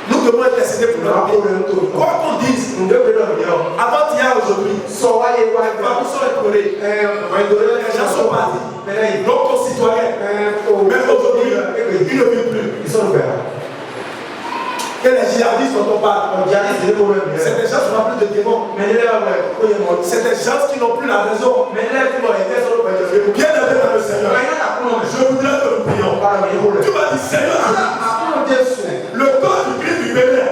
S1: Nous devons intercéder pour leur vie. Quoi qu'on dise, avant-hier, aujourd'hui, nous sommes écoulés. Les gens sont partis. Nos concitoyens, même aujourd'hui, ils ne vivent plus. Ils sont ouverts. Et les djihadistes dont on parle, c'est des gens qui n'ont plus de démons. C'est des gens qui n'ont plus la raison. Bien aimé dans le Seigneur, je voudrais que nous prions. Tu m'as dit, Seigneur, le corps du Christ du Bénin,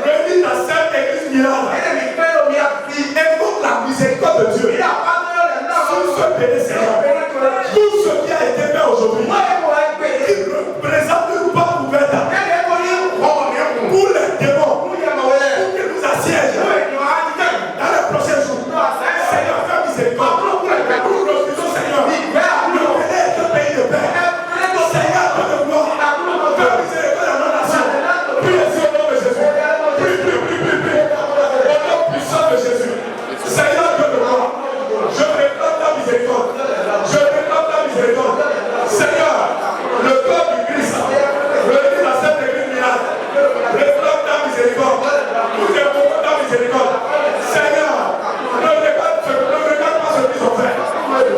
S1: réuni dans cette église miracle, évoque la miséricorde de Dieu. Sur ce Bénin, Seigneur, tout ce qui a été fait aujourd'hui, il représente une porte ouverte pour les démons, pour qu'ils nous assiègent dans les prochains jours. Seigneur, fais miséricorde. Nous refusons, Seigneur. Le Bénin est un pays de paix. Seigneur, Dieu de gloire, fais miséricorde à nos nations. Priez au nom de Jésus. Prie. Au nom puissant de Jésus. Seigneur, Dieu de gloire, je réclame ta miséricorde. Je réclame ta miséricorde. Seigneur, le corps du Christ, réuni dans cette église miracle, réclame ta miséricorde. Nous évoquons ta miséricorde. Seigneur, ne regarde pas ce qu'ils ont fait.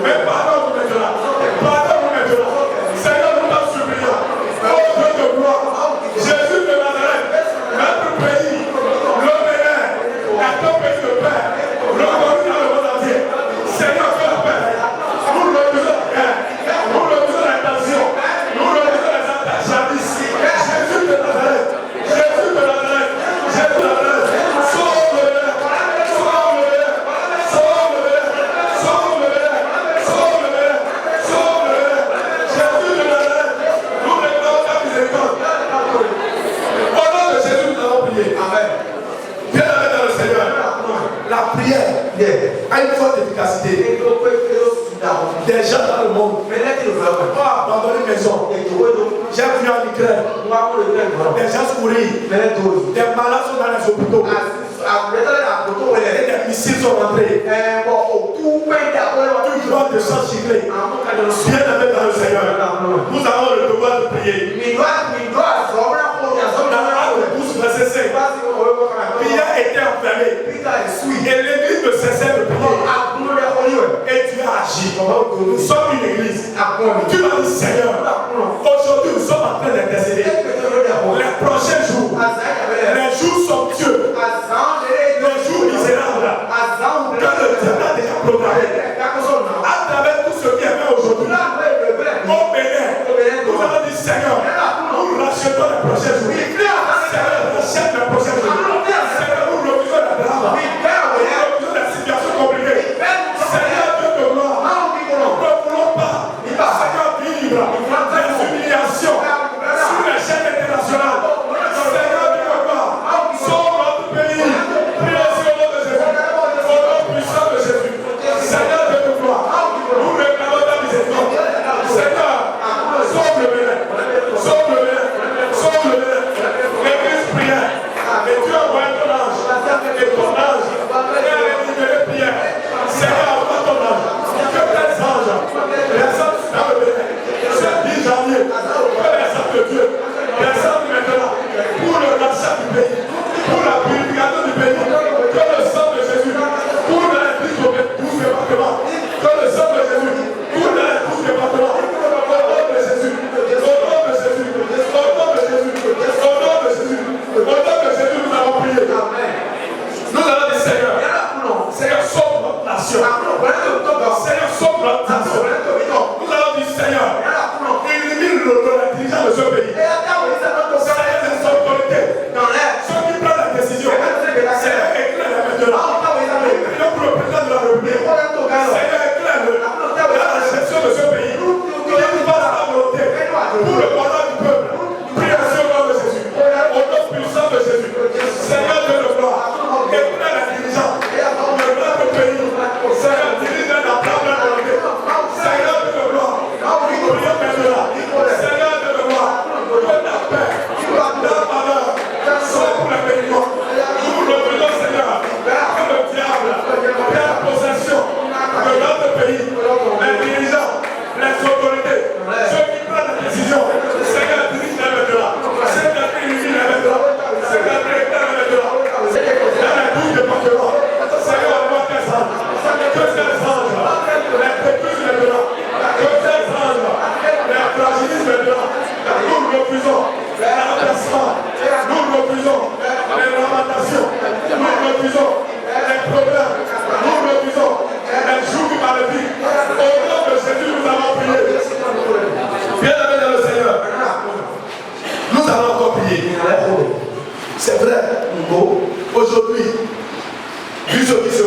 S1: Mais pardonne-nous maintenant. Pardonne-nous maintenant. Seigneur, nous t'en supplions. Oh Dieu de gloire, Jésus de Nazareth, notre pays, le Bénin, est un pays de paix, reconnu dans le monde entier. Seigneur, fais la paix. Nous refusons la paix. Nous refusons la tension. Nous refusons les attaques jadis. Jésus de Nazareth. Jésus de Nazareth. Jésus de Nazareth. Sauve-le. Sauve-le. Sauve-le. Sauve-le. Sauve-le. Sauve-le. Jésus de Nazareth. Nous réclamons ta miséricorde. Au nom de Jésus, nous allons prier. Amen. Bien aimé dans le Seigneur. La prière a une forte efficacité. Des gens dans le monde ont abandonné les maisons. J'ai vu en Ukraine. Des gens courir. Des malades sont dans les hôpitaux. Et des missiles sont rentrés. Tout droit de sang giclé. Bien aimé dans le Seigneur. Nous avons le devoir de prier. Dans Actes 12, verset 5. Pierre était enfermé. Et l'église ne cessait de prier. Et tu as agi. Nous sommes une église. Tu m'as dit, Seigneur, aujourd'hui nous sommes en train d'intercéder. Les prochains jours, les jours somptueux, les jours misérables, que le diable a déjà programmé. À travers tout ce qui est fait aujourd'hui, au Bénin, nous avons dit, Seigneur, nous rachetons les prochains jours. Seigneur, rachète les prochains jours. Seigneur, nous refusons la drame. Nous refusons les situations compliquées. Seigneur, Dieu de gloire, nous ne voulons pas. Seigneur, vive.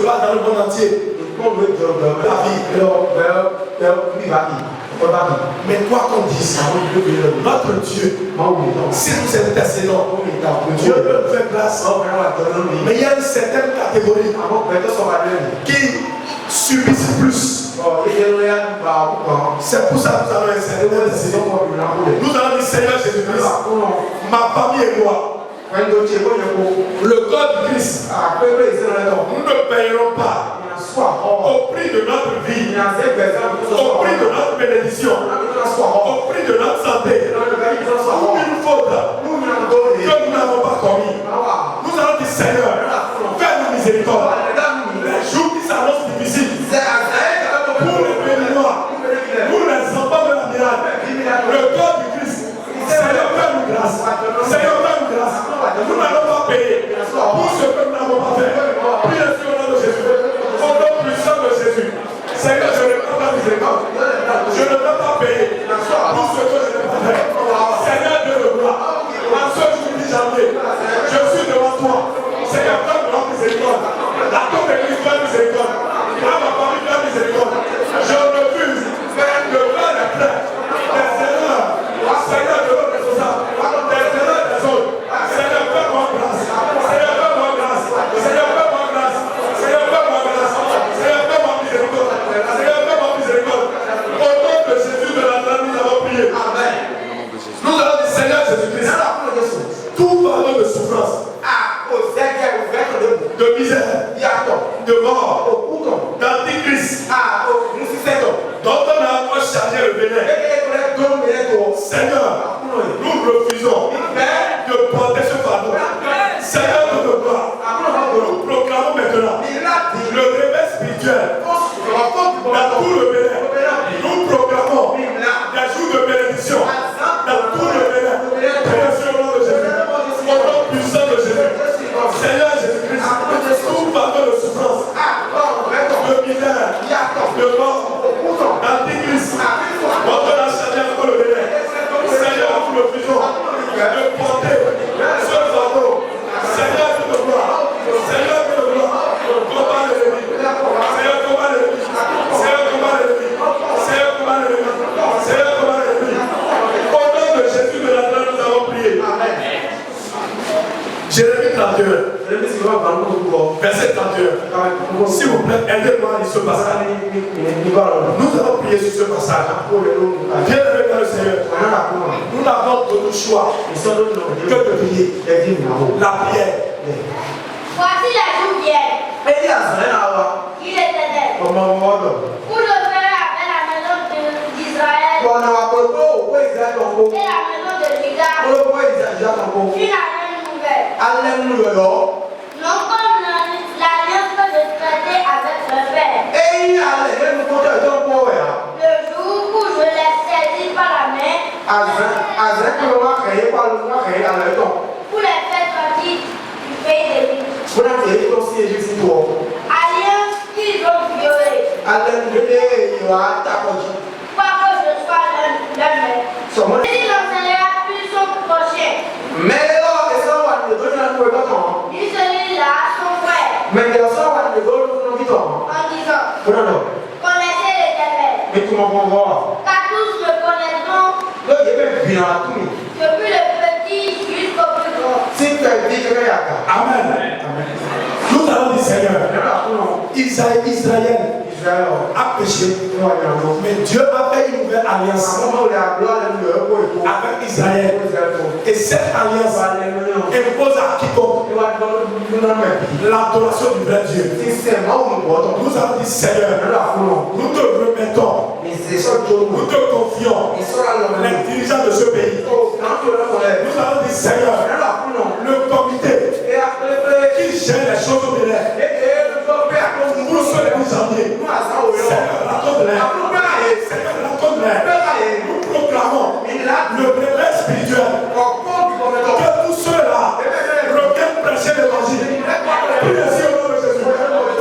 S1: passe dans le monde entier. La vie. Mais quoi qu'on dise, notre Dieu, si nous intercédons, Dieu peut nous faire grâce. Mais il y a une certaine catégorie qui subissent plus. C'est pour ça que nous allons insérer des décisions. Nous allons dire Seigneur Jésus-Christ, ma famille et moi, le corps du Christ, nous ne payerons pas au prix de notre vie, au prix de notre bénédiction, au prix de notre santé, ou une faute que nous n'avons pas commis. Nous allons dire Seigneur, fais-nous miséricorde. Les jours qui s'annoncent difficiles, pour les béninois, pour les enfants de la miracle, le corps du Christ, Seigneur, fais-nous grâce. Seigneur, fais-nous grâce. Nous n'allons pas payer pour ce que nous n'avons pas fait. Priez sur le nom de Jésus. Au nom puissant de Jésus. Seigneur, je ne peux pas miséricorde. Je ne peux pas payer pour ce que je n'ai pas fait. Seigneur de le gloire, en ce jour du janvier, je suis devant toi. Seigneur, fais-moi miséricorde. À ton église, fais miséricorde. À ma famille, fais miséricorde. Je refuse de faire les plaies des erreurs. Seigneur de l'autre responsable, des erreurs des autres. Seigneur, fais-moi grâce. Seigneur, fais-moi grâce. Seigneur, fais-moi grâce. Seigneur, fais-moi grâce. Seigneur, fais-moi miséricorde. Seigneur, fais-moi miséricorde. Au nom de Jésus de Nazareth, nous avons prié. Amen. Nous allons dire Seigneur Jésus-Christ, tout pardon de souffrance, de misère, de mort, d'antichrist, dont on a encore chargé le bénin. Seigneur, nous refusons de porter ce fardeau. Seigneur de nos gloires, nous proclamons maintenant le réveil spirituel dans tout le bénin. Nous proclamons des jours de bénédiction dans tout le bénin. Priez sur le nom de Jésus, au nom puissant de Jésus. Seigneur Jésus-Christ, tout pardon de souffrance, de misère, de mort, d'antichrist, dont on a chargé encore le bénin. Seigneur, nous refusons de porter ce fardeau. Seigneur de nos gloires, Seigneur de nos gloires, combat l'ennemi. Seigneur, combat l'ennemi. Seigneur, combat l'ennemi. Seigneur, combat l'ennemi. Seigneur, combat l'ennemi. Au nom de Jésus de Nazareth, nous avons prié. Amen. Jérémie 31. Verset 31. S'il vous plaît, aidez-moi à lire ce passage. Nous allons prier sur ce passage. Viens avec le Seigneur. Nous n'avons d'autre choix que de prier. La prière.
S2: Voici la jour vienne. Il est éternel. Pour le faire avec la maison d'Israël et la maison de Juda. Une nouvelle. Non comme l'alliance que je traitais avec le Père. Le jour où je l'ai saisi par la main pour les faire sortir du pays d'Égypte. Alliance qu'ils ont violée. Pas que je sois leur maître. Il n'enseignera plus son prochain. Ni celui-là, son frère. En disant, connaissez l'Éternel. Car tous me connaîtront. Depuis le petit jusqu'au plus grand.
S1: Amen. Nous allons dire Seigneur, Israël a péché, mais Dieu a fait une nouvelle alliance avec Israël. Et cette alliance impose à quiconque l'adoration du vrai Dieu. Nous allons dire Seigneur, nous te remettons, nous te confions les dirigeants de ce pays. Nous allons dire Seigneur, le comité qui gère les choses au Bénin, pour ce janvier, Seigneur, raconte-les. Seigneur, raconte-les. Nous proclamons le réveil spirituel. Que tous ceux-là reviennent prêcher l'évangile. Priez au nom de Jésus.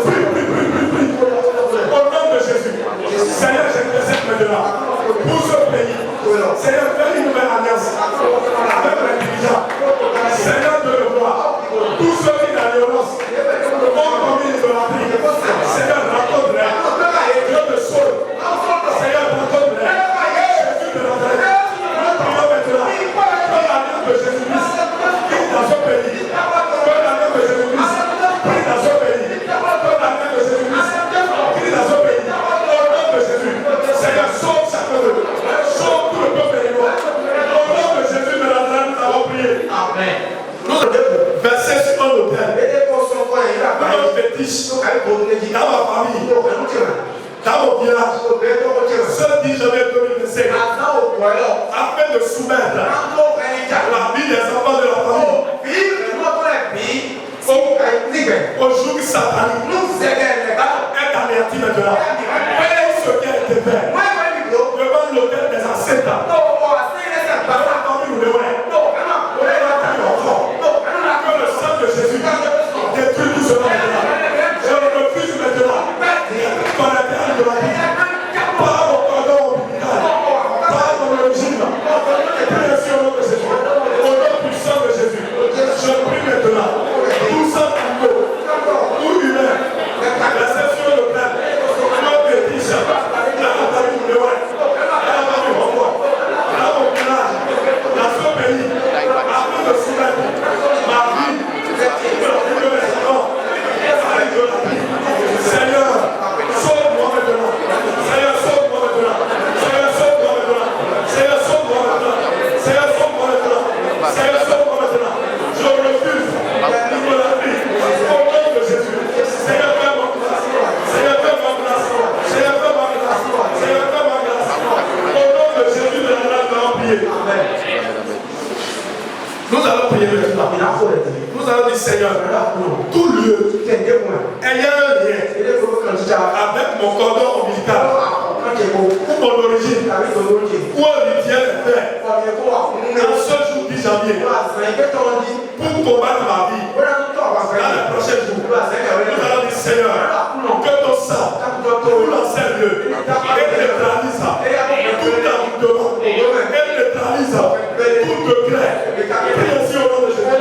S1: Prie. Au nom de Jésus. Seigneur, j'intercède maintenant pour ce pays. Seigneur, fais une nouvelle alliance avec les dirigeants. Seigneur, de le voir. fétiche dans ma famille, dans mon village, ce 10 janvier 2025, afin de soumettre la vie des enfants de la famille au joug satanique est anéanti maintenant. Ce qui a été fait devant l'autel des ancêtres, que le sang de Jésus détruit tout cela maintenant. Je le refuse maintenant. Par la terre de la vie, par mon cordon ombilical, par mon origine, prie sur le nom de Jésus. Au nom puissant de Jésus, je prie maintenant. Tout sang tout humain, la session de plainte, notre fétiche, la famille de l'Ouest, la famille de l'Ouest, dans mon village, dans ce pays, afin de soumettre ma vie, Seigneur, sauve-moi maintenant. Seigneur, sauve-moi maintenant. Seigneur, sauve-moi maintenant. Seigneur, sauve-moi maintenant. Seigneur, sauve-moi maintenant. Seigneur, sauve-moi maintenant. Je refuse de la vie. Au nom de Jésus. Seigneur, fais-moi grâce. Seigneur, fais-moi grâce. Seigneur, fais-moi grâce. Seigneur, fais-moi grâce. Au nom de Jésus de la grâce, nous allons prier. Amen. Nous allons prier maintenant. Nous allons dire, Seigneur, tout lieu ayant un lien avec mon cordon ombilical ou mon origine ou un rituel fait dans ce jour 10 janvier pour combattre ma vie dans les prochains jours. Nous allons dire, Seigneur, que ton sang coule en ces lieux et neutralise tout avortement et neutralise tout degré. Prie aussi au nom de Jésus.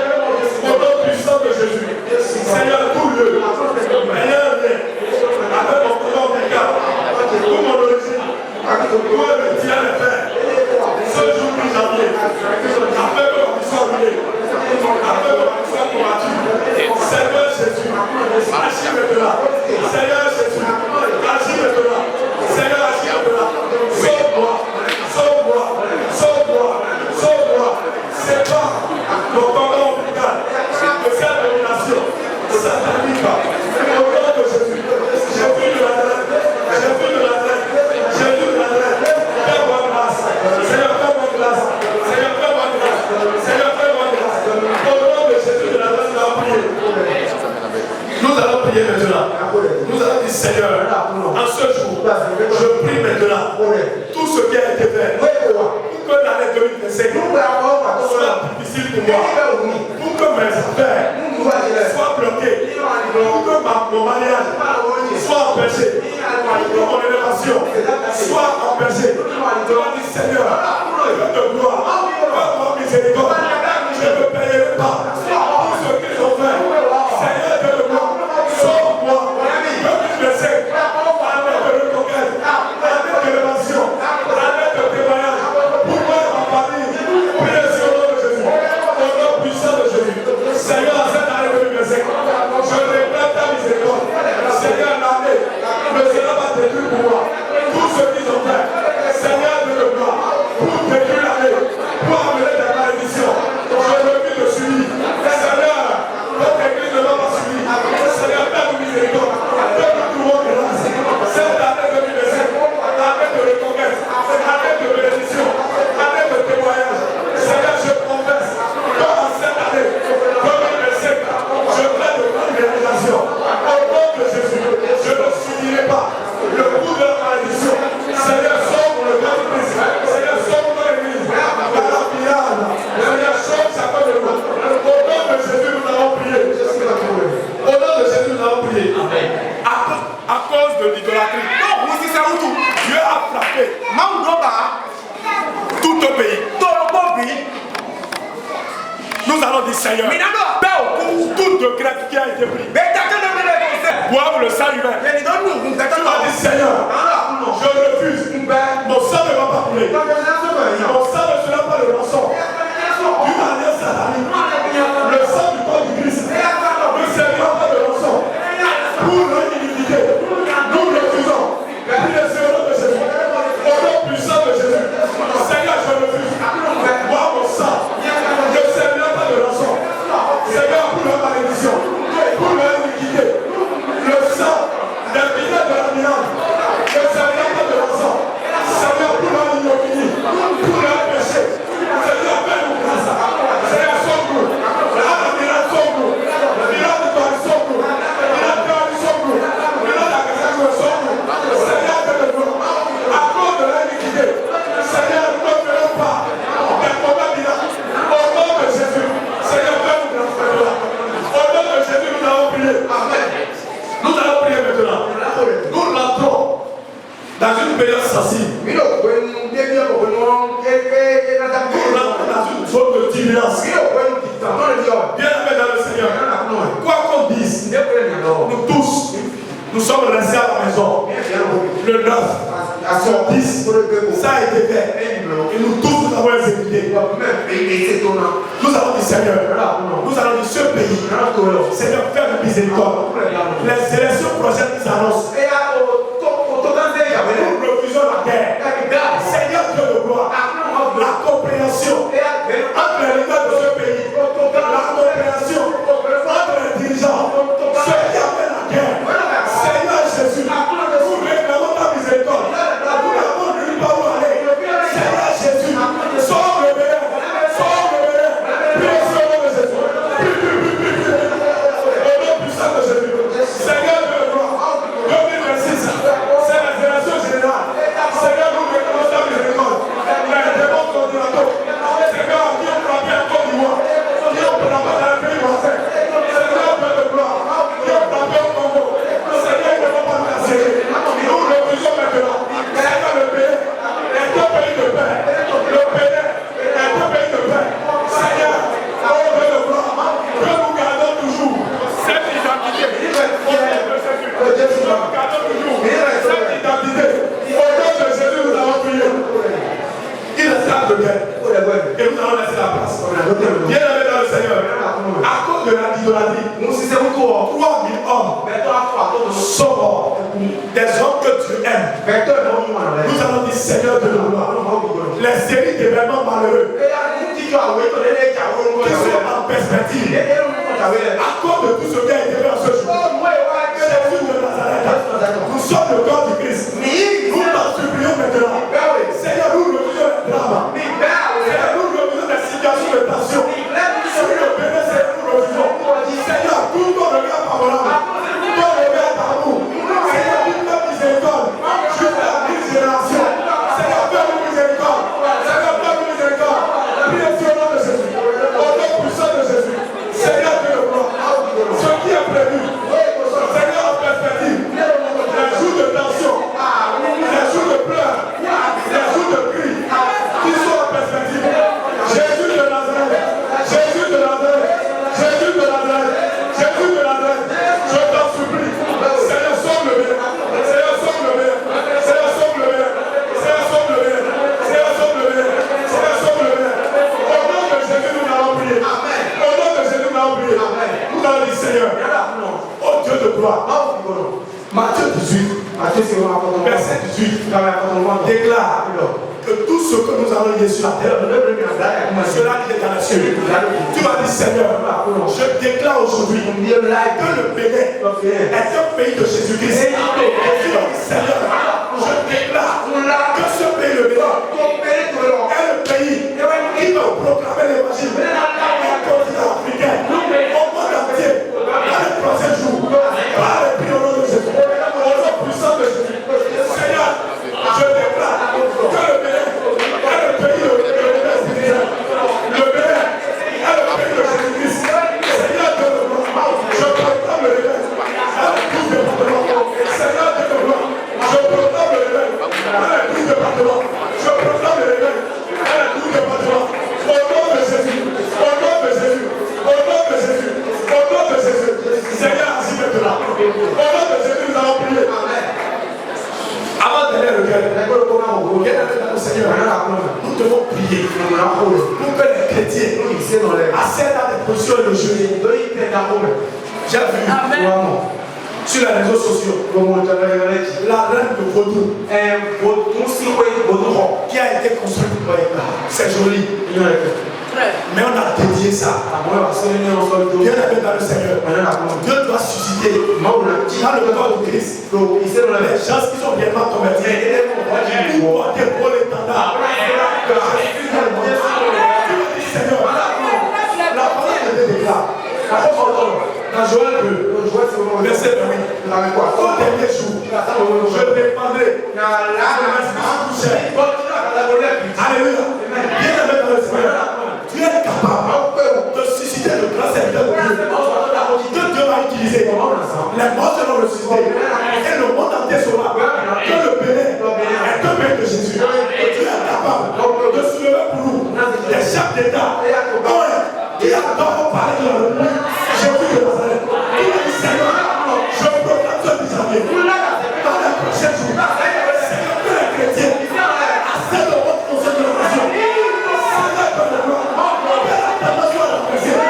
S1: Au nom puissant de Jésus. Seigneur, tout lieu ayant un lien avec mon cordon ombilical ou mon origine ou un rituel fait ce jour 10 janvier afin que ma vie soit brûlée, afin que ma vie soit combattue. Seigneur Jésus, agis maintenant. Seigneur Jésus, agis maintenant. Seigneur, agis maintenant. Sauve-moi, sauve-moi, sauve-moi, sauve-moi. Sépare mon cordon ombilical de cette domination satanique. Au nom de Jésus, Jésus de la traite, Jésus de la traite, Jésus de la traite. Fais-moi grâce. Seigneur, fais-moi grâce. Seigneur, fais-moi grâce. Seigneur, fais-moi grâce. Au nom de Jésus de la traite, nous allons prier. Nous allons prier maintenant. Nous allons dire, Seigneur, en ce jour, je prie maintenant tout ce qui a été fait pour que l'année 2025 soit difficile pour moi, pour que mes affaires soient bloquées, pour que mon mariage soit empêché, pour que mon élévation soit empêchée. Je dois dire, Seigneur, Dieu de gloire, fais-moi miséricorde. Je ne payerai pas pour ce qu'ils ont fait. Seigneur, Dieu de gloire, sauve-moi. Je sais, année de reconquête, année d'élévation, année de témoignage, pour moi et ma famille, priez sur le nom de Jésus, au nom puissant de Jésus. Seigneur, cette année 2025, je réclame ta miséricorde. Seigneur, l'année ne sera pas détruite pour moi. Tout ce qu'ils ont fait, Seigneur, Dieu de gloire, pour détruire l'année, pour amener des malédictions, je refuse de suivre. Seigneur, votre église ne va pas suivre. Seigneur, fais-nous miséricorde. Cette année 2025, année de reconquête, année de bénédiction, année de témoignage. Seigneur, je confesse que en cette année 2025, je fais de grandes réalisations. Au nom de Jésus, je ne subirai pas le coup de la malédiction. Seigneur, sauve le grand Christ. Seigneur, sauve l'église. Seigneur, sauve chacun de nous. Au nom de Jésus, nous allons prier. Au nom de Jésus, nous allons prier. Amen. À cause de l'idolâtrie. Dieu a frappé tout le pays. Nous allons dire, Seigneur, tout degré qui a été pris, boivent le sang humain. Tu vas dire, Seigneur, je refuse. Mon sang ne va pas couler. Mon sang ne sera pas le rançon d'une alliance satanique. Le sang du corps du Christ ne servira pas de rançon pour l'iniquité. Nous refusons. Priez sur le nom de Jésus. Au nom puissant de Jésus. Seigneur, je refuse. Moi, mon sang ne servira pas de rançon. Seigneur, pour la malédiction, pour l'iniquité, Nous allons prier maintenant. Nous rentrons dans une période sensible. Nous rentrons dans une zone de turbulence. Bien aimé dans le Seigneur. Quoi qu'on dise, nous tous, nous sommes restés à la maison. Le 9, sur 10, ça a été fait. Et nous tous, nous avons exécuté. Nous avons dit, Seigneur, nous allons dire ce pays, Seigneur, fais de miséricorde. Les élections prochaines qui s'annoncent, nous refusons la guerre. Seigneur Dieu de gloire, la compréhension entre les leaders de ce pays, la compréhension entre les dirigeants, ceux qui appellent la guerre. Seigneur Jésus, nous réclamons ta miséricorde. Nous n'avons nulle part où aller. Seigneur Jésus, sauve le meilleur, sauve le meilleur. Prie sur le nom de Jésus. Au nom puissant de Jésus. Seigneur de gloire, 2026, c'est la génération générale. Seigneur, nous réclamons ta miséricorde. Les démons coordinateurs, Seigneur, qui ont frappé à Côte d'Ivoire, qui ont frappé dans le pays voisin. Seigneur de gloire, qui ont frappé au Congo. Seigneur, ils ne vont pas nous casser. Nous refusons maintenant. Seigneur, le pays est un pays de paix. Le pays est un pays de paix. Seigneur, au nom de gloire, que nous gardons toujours cette identité. Nous gardons toujours cette identité. Au nom de Jésus, nous avons prié. Il est temps de guerre. Et nous allons laisser la place. Bien aimé dans le Seigneur. À cause de la idolâtrie, 3000 hommes sont morts. Des hommes que Dieu aime. Nous allons dire Seigneur de gloire. Les séries d'événements malheureux qui sont en perspective. À cause de tout ce qui a été fait en ce jour. Jésus de Nazareth. Nous sommes le corps du Christ. Nous t'en supplions maintenant. Seigneur, nous refusons les drames. Seigneur, nous refusons les situations de tension. Sur le bébé, Seigneur, nous refusons. Seigneur, tout ton regard favorable. Ton regard d'amour. Seigneur, toute ta miséricorde. Jusqu'à la dix génération. Seigneur, fais-nous miséricorde. Seigneur, fais-nous miséricorde. Priez sur le nom de Jésus. Au nom puissant de Jésus. Seigneur, Dieu de gloire. Ce qui est prévu. Seigneur, en perspective. Les jours de tension. Les jours de pleurs. Les jours de cris. Qui sont en perspective. Jésus de Nazareth. Jésus de Nazareth. Jésus de Nazareth. Jésus de Nazareth. Je t'en supplie. Seigneur, sauve le bien. Seigneur, sauve le bien. Seigneur, sauve le bien. Seigneur, sauve le bien. Seigneur, sauve le bien. Seigneur, sauve le bien. Au nom de Jésus, nous allons prier. Au nom de Jésus, nous allons prier. Nous allons dire Seigneur. Oh Dieu de gloire. Matthieu 18, verset 18, déclare que tout ce que nous allons lier sur la terre, cela qui est dans les cieux. Tu vas dire Seigneur, je déclare aujourd'hui que le Bénin est un pays de Jésus-Christ. Tu vas dire Seieur, je déclare que ce pays, le Bénin, est le pays qui va proclamer l'évangile au continent africain, au monde entier, dans les prochains jours, par le prix au nom de Jésus, au nom puissant de Jésus. Seigneur, je déclare que le Bénin est le pays de Jésus-Christ. Le Bénin est le pays de Jésus-Christ. Seigneur de gloire, je proclame le réveil à les 12 départements. Seigneur de gloire, je proclame le réveil à les 12 départements. Je proclame le réveil à les 12 départements. Au nom de Jésus, au nom de Jésus, au nom de Jésus, au nom de Jésus. Seigneur, ainsi maintenant. Au nom de Jésus, nous allons prier. Avant d'aller le cœur, Seigneur, nous devons prier pour que les chrétiens accèdent à des positions élogieuses. J'ai vu sur les réseaux sociaux la reine de Vaudou qui a été construite. C'est joli. Mais on a dédié ça. Bien aimé dans le Seigneur. Dieu doit susciter dans le corps de Christ les gens qui sont réellement convertis pour porter pour l'étendard. Seigneur, la parole de déclare. Dans Joël 2, verset 8, au dernier jour, je répandrai alléluia. Bien aimé dans le Seigneur. Tu es capable de susciter le grand serviteur de Dieu. Que Dieu va utiliser. diviser. Les morts seront ressuscités. Et le monde entier saura que le Bénin est un pays de Jésus. Dieu est capable de soulever pour nous des chefs d'État qui adorent parler de la République. Jésus de Nazareth. Il a dit Seigneur, je proclame ce 10 janvier. Dans les prochains jours, Seigneur, que les chrétiens acceptent votre conseil de la nation. Seigneur, que le roi, que la nation soit appréciée.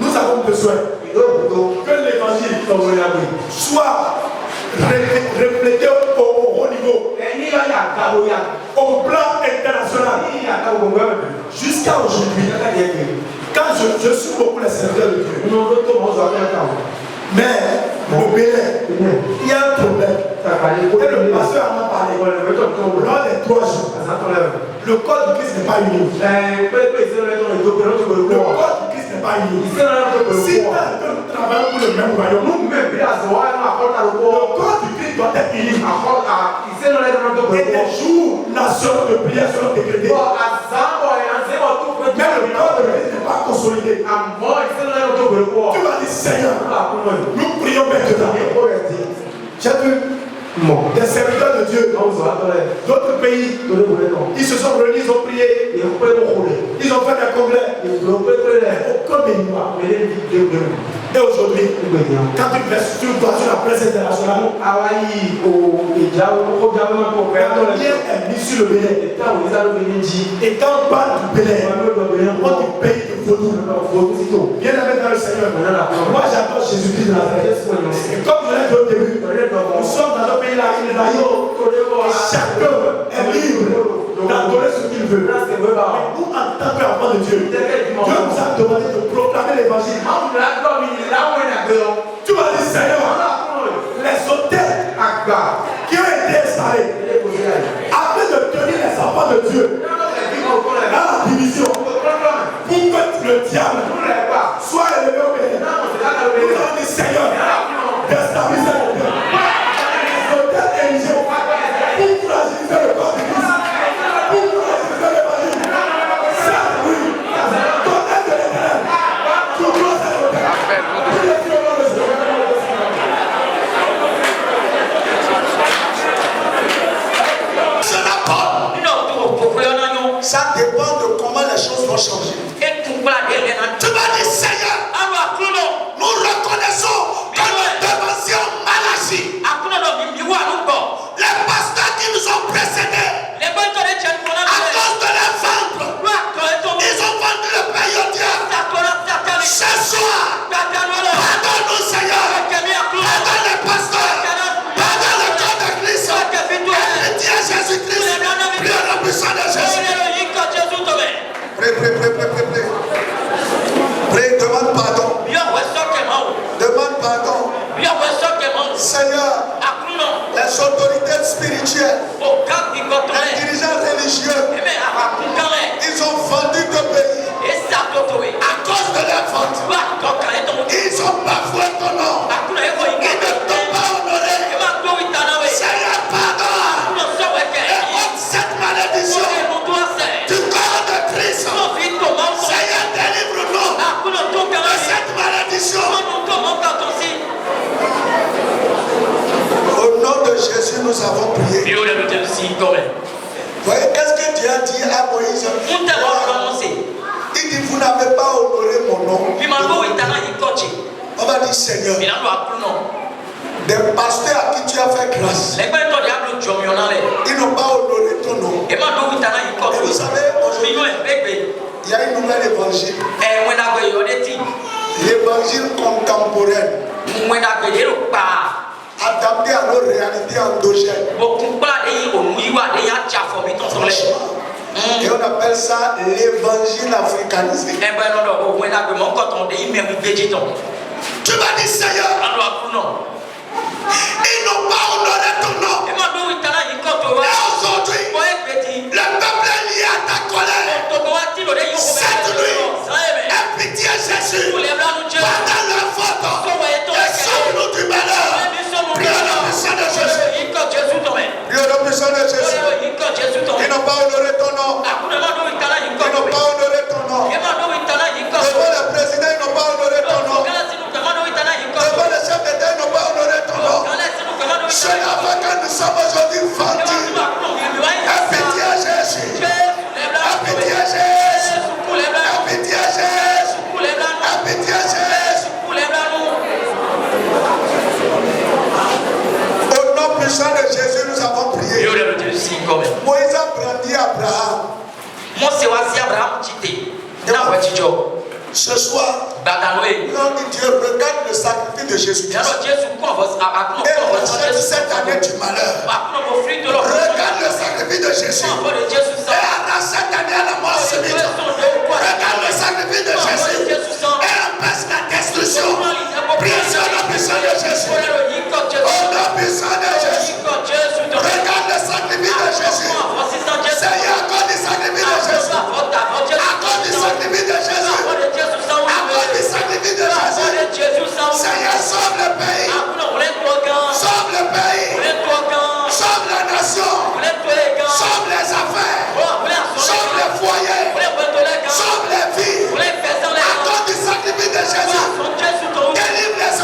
S1: Nous avons besoin que l'évangile soit reflété au haut niveau, au plan international. Jusqu'à aujourd'hui, quand je suis beaucoup les serviteurs de Dieu, mais au Bénin, il y a un problème. Et le pasteur en a parlé lors des 3 jours. Le corps du Christ n'est pas uni. Le corps du Christ n'est pas uni. Si nous travaillons pour le même royaume, le corps du Christ doit être uni. Et des jours nationaux de prière seront décrétés. Mais le corps de Christ n'est pas consolidé. Tu vas dire Seigneur, nous prions maintenant. J'ai vu des serviteurs de Dieu d'autres pays, ils se sont réunis, ils ont prié, ils ont fait des congrès, aucun béninois. Et aujourd'hui, quand tu vas sur la presse internationale, le lien est mis sur le Bénin. Et quand on parle du Bénin, on dit pays de vaudou. Bien aimé dans le Seigneur, moi j'adore Jésus-Christ de Nazareth. Et comme je l'ai dit au début, nous sommes dans un pays là, il est là, chacun est libre d'adorer ce qu'il veut. Mais nous, en tant qu'enfants de Dieu, Dieu nous a demandé de proclamer l'évangile. Tu vas dire Seigneur, les hôtels qui ont été installés afin de tenir les enfants de Dieu dans la division pour que le diable soit élevé au Bénin. Nous avons dit Seigneur, déstabiliser les hôtels érigés pour fragiliser le corps du Christ, pour fragiliser l'évangile. Cette nuit, tonnerre de l'éternel, tu dois ces hôtels.
S3: Ça dépend de comment les choses vont changer. Tu vas dire Seigneur, nous reconnaissons que nous devancions Malachi. Les pasteurs qui nous ont précédés, à cause de leur ventre, ils ont vendu le pays au diable. Ce soir, pardonne-nous Seigneur, pardonne les pasteurs, pardonne le corps de Christ, et Jésus-Christ, prions le puissant de Jésus. Prie, demande pardon. Demande pardon. Seigneur, les autorités spirituelles, les dirigeants religieux, ils ont vendu le pays à cause de leur vente. Ils ont bafoué ton nom. Ils ne t'ont pas honoré. Seigneur, pardonne. Et ôte cette malédiction du corps de Christ. Seigneur, délivre-nous de cette malédiction. Au nom de Jésus, nous avons prié. Voyez, qu'est-ce que Dieu a dit à Moïse? Il dit, vous n'avez pas honoré mon nom. vas dire Seigneur, des pasteurs à qui tu as fait grâce, ils n'ont pas honoré ton nom. Et vous savez, aujourd'hui, il y a une nouvelle évangile. L'évangile contemporain, adapté à nos réalités endogènes. Et on appelle ça l'évangile africanisé. Tu vas dire Seigneur, ils n'ont pas honoré ton nom. Et aujourd'hui, le peuple est lié à ta colère. Cette nuit, aie pitié Jésus, pardonne leur faute et sauve-nous du malheur. Prions le puissant de Jésus. Prions le puissant de Jésus. Ils n'ont pas honoré ton nom. Ils n'ont pas honoré ton nom. Devant le président, ils n'ont pas honoré ton nom. Devant le chef d'État, ils n'ont pas honoré ton nom. C'est là que nous sommes aujourd'hui vendus. Aie pitié Jésus. Aie pitié Jésus. Aie pitié Jésus. Aie pitié Jésus. Au nom puissant de Jésus, nous avons prié. Moïse a brandi Abraham. Ce soir, l'homme dit Dieu, regarde le sacrifice de Jésus-Christ. Et rejette cette année du malheur. Regarde le sacrifice de Jésus. Et arrache cette année à la mort subite. Regarde le sacrifice de Jésus. Et empêche la destruction. Priez sur le puissant de Jésus. Au nom puissant de Jésus. Regarde le sacrifice de Jésus. Seigneur, accorde le sacrifice de Jésus. Accorde le sacrifice de Jésus. Accorde le sacrifice de Jésus. Seigneur, sauve le pays. Sauve le pays. Sauve la nation. Sauve les affaires. Sauve les foyers. Sauve les vies. Accorde le sacrifice de Jésus. Délivre les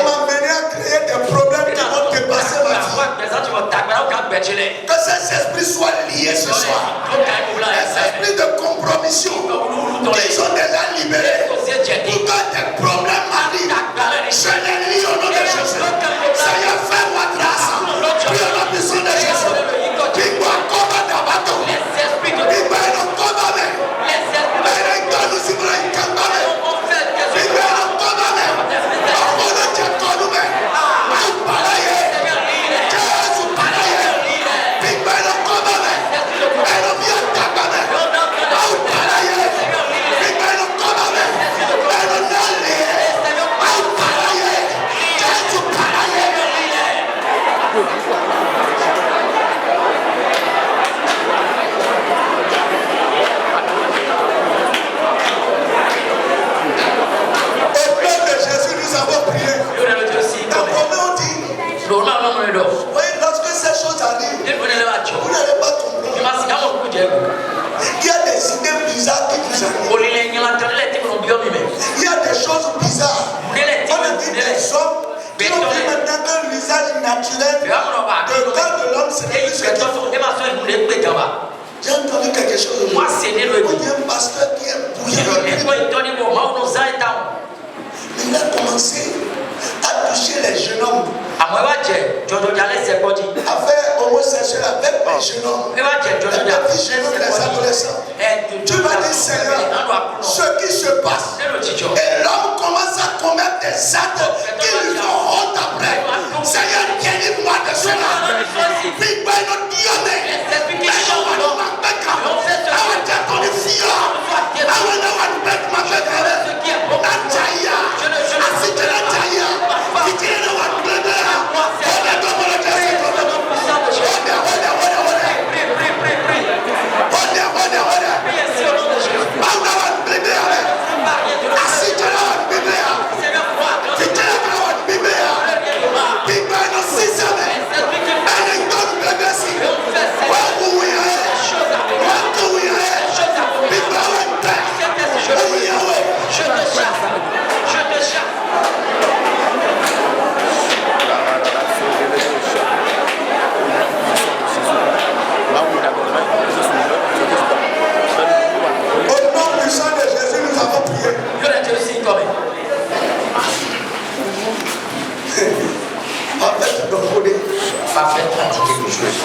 S3: m'a mené à créer des problèmes qui vont dépasser ma vie. Que ces esprits soient liés ce soir. Les esprits de compromission qui sont déjà libérés. Pour que des problèmes arrivent, je les lis au nom de Jésus. Seigneur, fais-moi grâce. Prie au nom puissant de Jésus. Dis-moi comment d'abattre. Dis-moi non comment même. Dis-moi nous si vous avez campé. Dis-moi non comment même. On ne tient pas nous même. Au palais. Jésus palais. Dis-moi non comment même. Et non bien tapé même. Au palais. Dis-moi non comment même. Et non n'allez. Au palais. Jésus palais. Au nom de Jésus, nous avons prié. Dans combien on dit? Oui, lorsque ces choses arrivent, vous n'allez pas comprendre. Il y a des idées bizarres qui nous arrivent. Il y a des choses bizarres. On a dit des hommes qui ont dit maintenant que l'usage naturel de corps de l'homme, c'est plus ce qu'il faut. J'ai entendu quelque chose. On dit un pasteur qui est bouillant. Il a commencé à toucher les jeunes hommes, à faire homosexuel avec les jeunes hommes, les petits jeunes hommes, les adolescents. Tu vas dire, Seigneur, ce qui se passe, et l'homme commence à commettre des actes qui lui font honte après. Seigneur, délivre-moi de cela.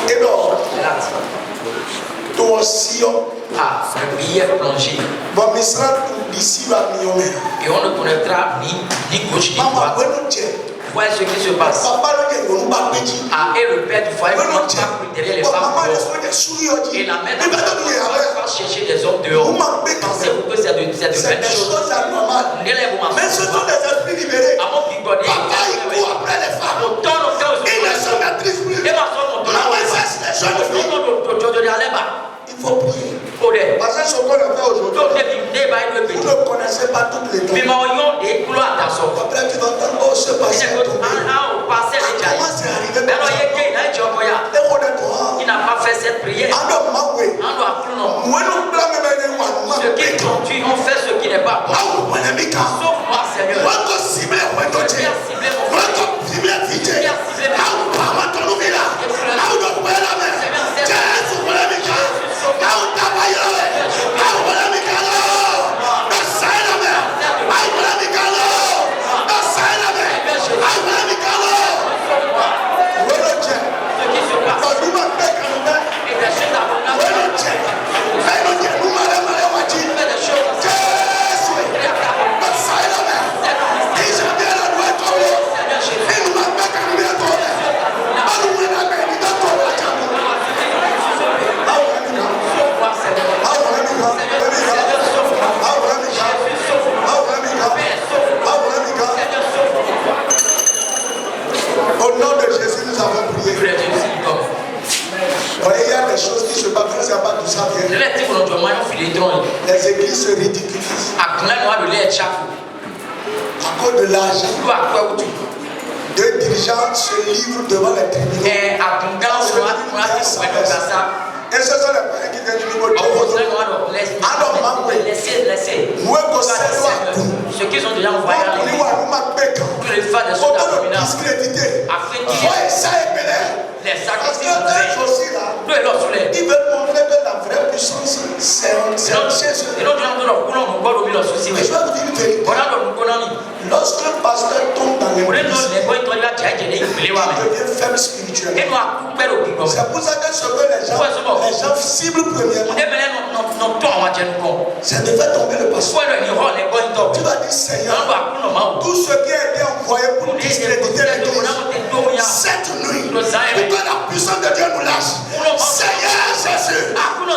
S3: Et donc, toi aussi, bon, mais sera d'ici à Miomé.
S4: Et on ne connaîtra ni gauche ni droite. Voilà ce qui se passe. Et le père du foyer ne va pas derrière les femmes dehors. Et la mère ne va pas chercher des hommes dehors. Pensez-vous que c'est de belles choses?
S3: Mais ce sont des esprits libérés. Papa, il court après les femmes. Il ne se maîtrise plus. Il faut prier. Parce que ce qu'on a fait aujourd'hui, vous ne connaissez pas toutes les choses. Après, tu vas entendre, oh, ce passé. Comment c'est arrivé?
S4: Il n'a pas fait cette prière. Ceux qui conduisent ont fait ce qui n'est pas bon. Sauf moi, Seigneur.
S3: Au nom de Jésus, nous avons prié. Il y a des choses qui se passent, ça pas tout ça vient. Les églises se ridiculisent à cause de l'argent. Deux dirigeants se livrent devant les tribunaux. Et ce sont les parents qui viennent du niveau de
S4: Laissez. Ceux qui ont déjà envoyé que les femmes de les sacrifices
S3: ils veulent montrer que la vraie puissance, c'est Jésus. Je vais vous dire une vérité. Lorsque le pasteur tombe dans l'église, il devient faible spirituellement. C'est pour ça que ce que les gens ciblent premièrement, c'est de faire tomber le pasteur. Tu vas dire, Seigneur, tout ce qui a été envoyé pour discréditer l'église, cette nuit, pour que la puissance de Dieu nous lâche. Seigneur Jésus,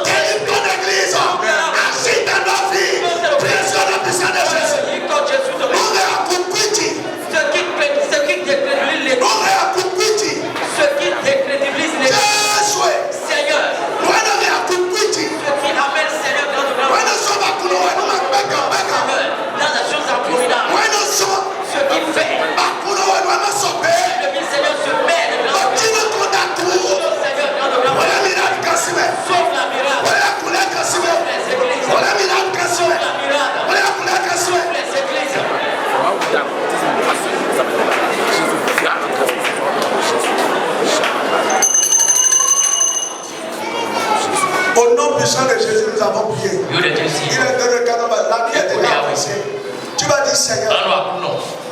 S3: délivre ton église, agis dans nos vies, prêche la puissance de Jésus. Au nom puissant de Jésus, nous avons prié. Il est de regarder la vie est déjà avancée. Tu vas dire, Seigneur,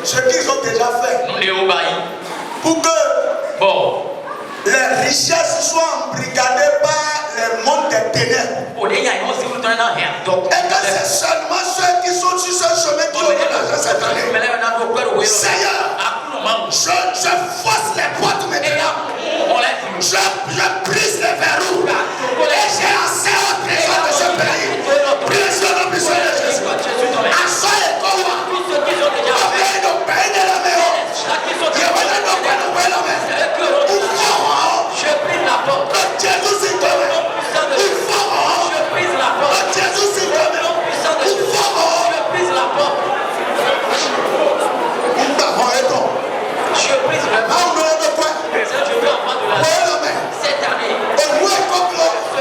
S3: ce qu'ils ont déjà fait, pour que les richesses soient embrigadées par les mondes des ténèbres. Et que c'est seulement ceux qui sont sur ce chemin qui auront l'argent cette année. Seigneur, je force les portes maintenant. Je brise les verrous. Et j'ai assez au trésor de ce pays. Brise le puissant de Jésus. Assoyez comme moi. Obéis nos pays de la maison. Yéwana no kwano kwelo me. Uforo. Je brise la porte. Le Jésus s'y comme. Uforo. Je brise la porte. Le Jésus s'y comme. Uforo. Je brise la porte. Je brise la porte. Je veux apprendre de la cette année. Ce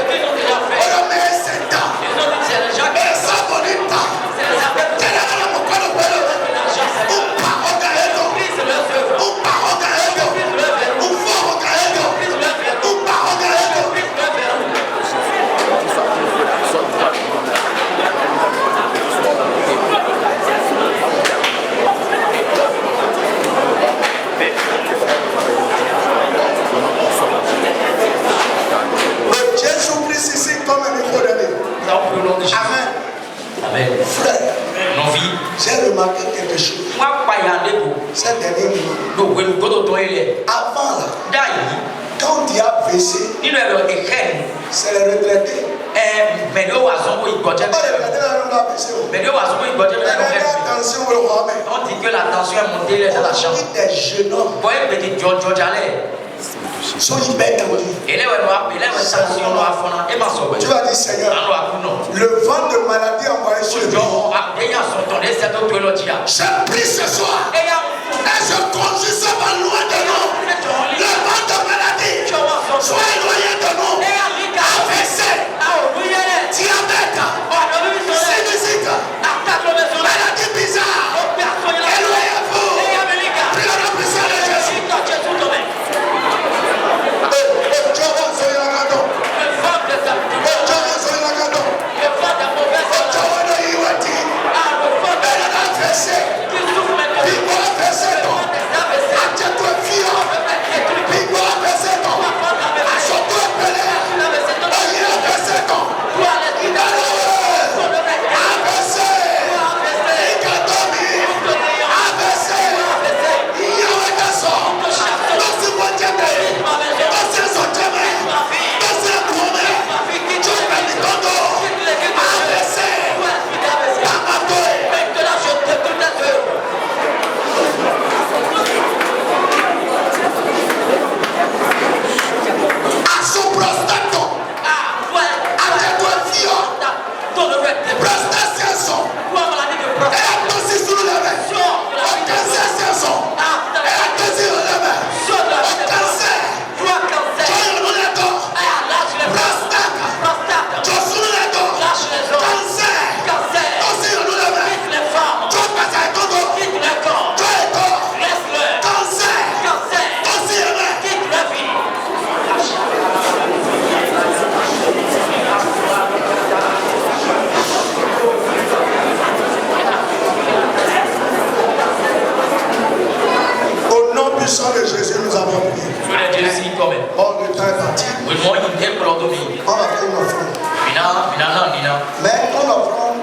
S3: qu'ils ont déjà fait. Ils ont dit c'est les gens qui c'est les affaires de Amen. Frère, j'ai remarqué quelque chose. Cette dernière minute. Avant là, quand Dieu a baissé, c'est les retraités.
S4: On dit que la tension est montée dans la chambre.
S3: Des jeunes hommes. Tu vas dire, Seigneur, le vent de maladie envoyé sur le pays. Je prie ce soir et je conduis ça va loin de nous. Le vent de maladie soit éloigné de nous. AVC, diabète, sinusite, maladie bizarre. Éloignez-vous. Prions la puissance de Jésus. People puissant de Jésus, nous avons prié. Oh, le temps est parti. On va faire une offrande. Mais ton offrande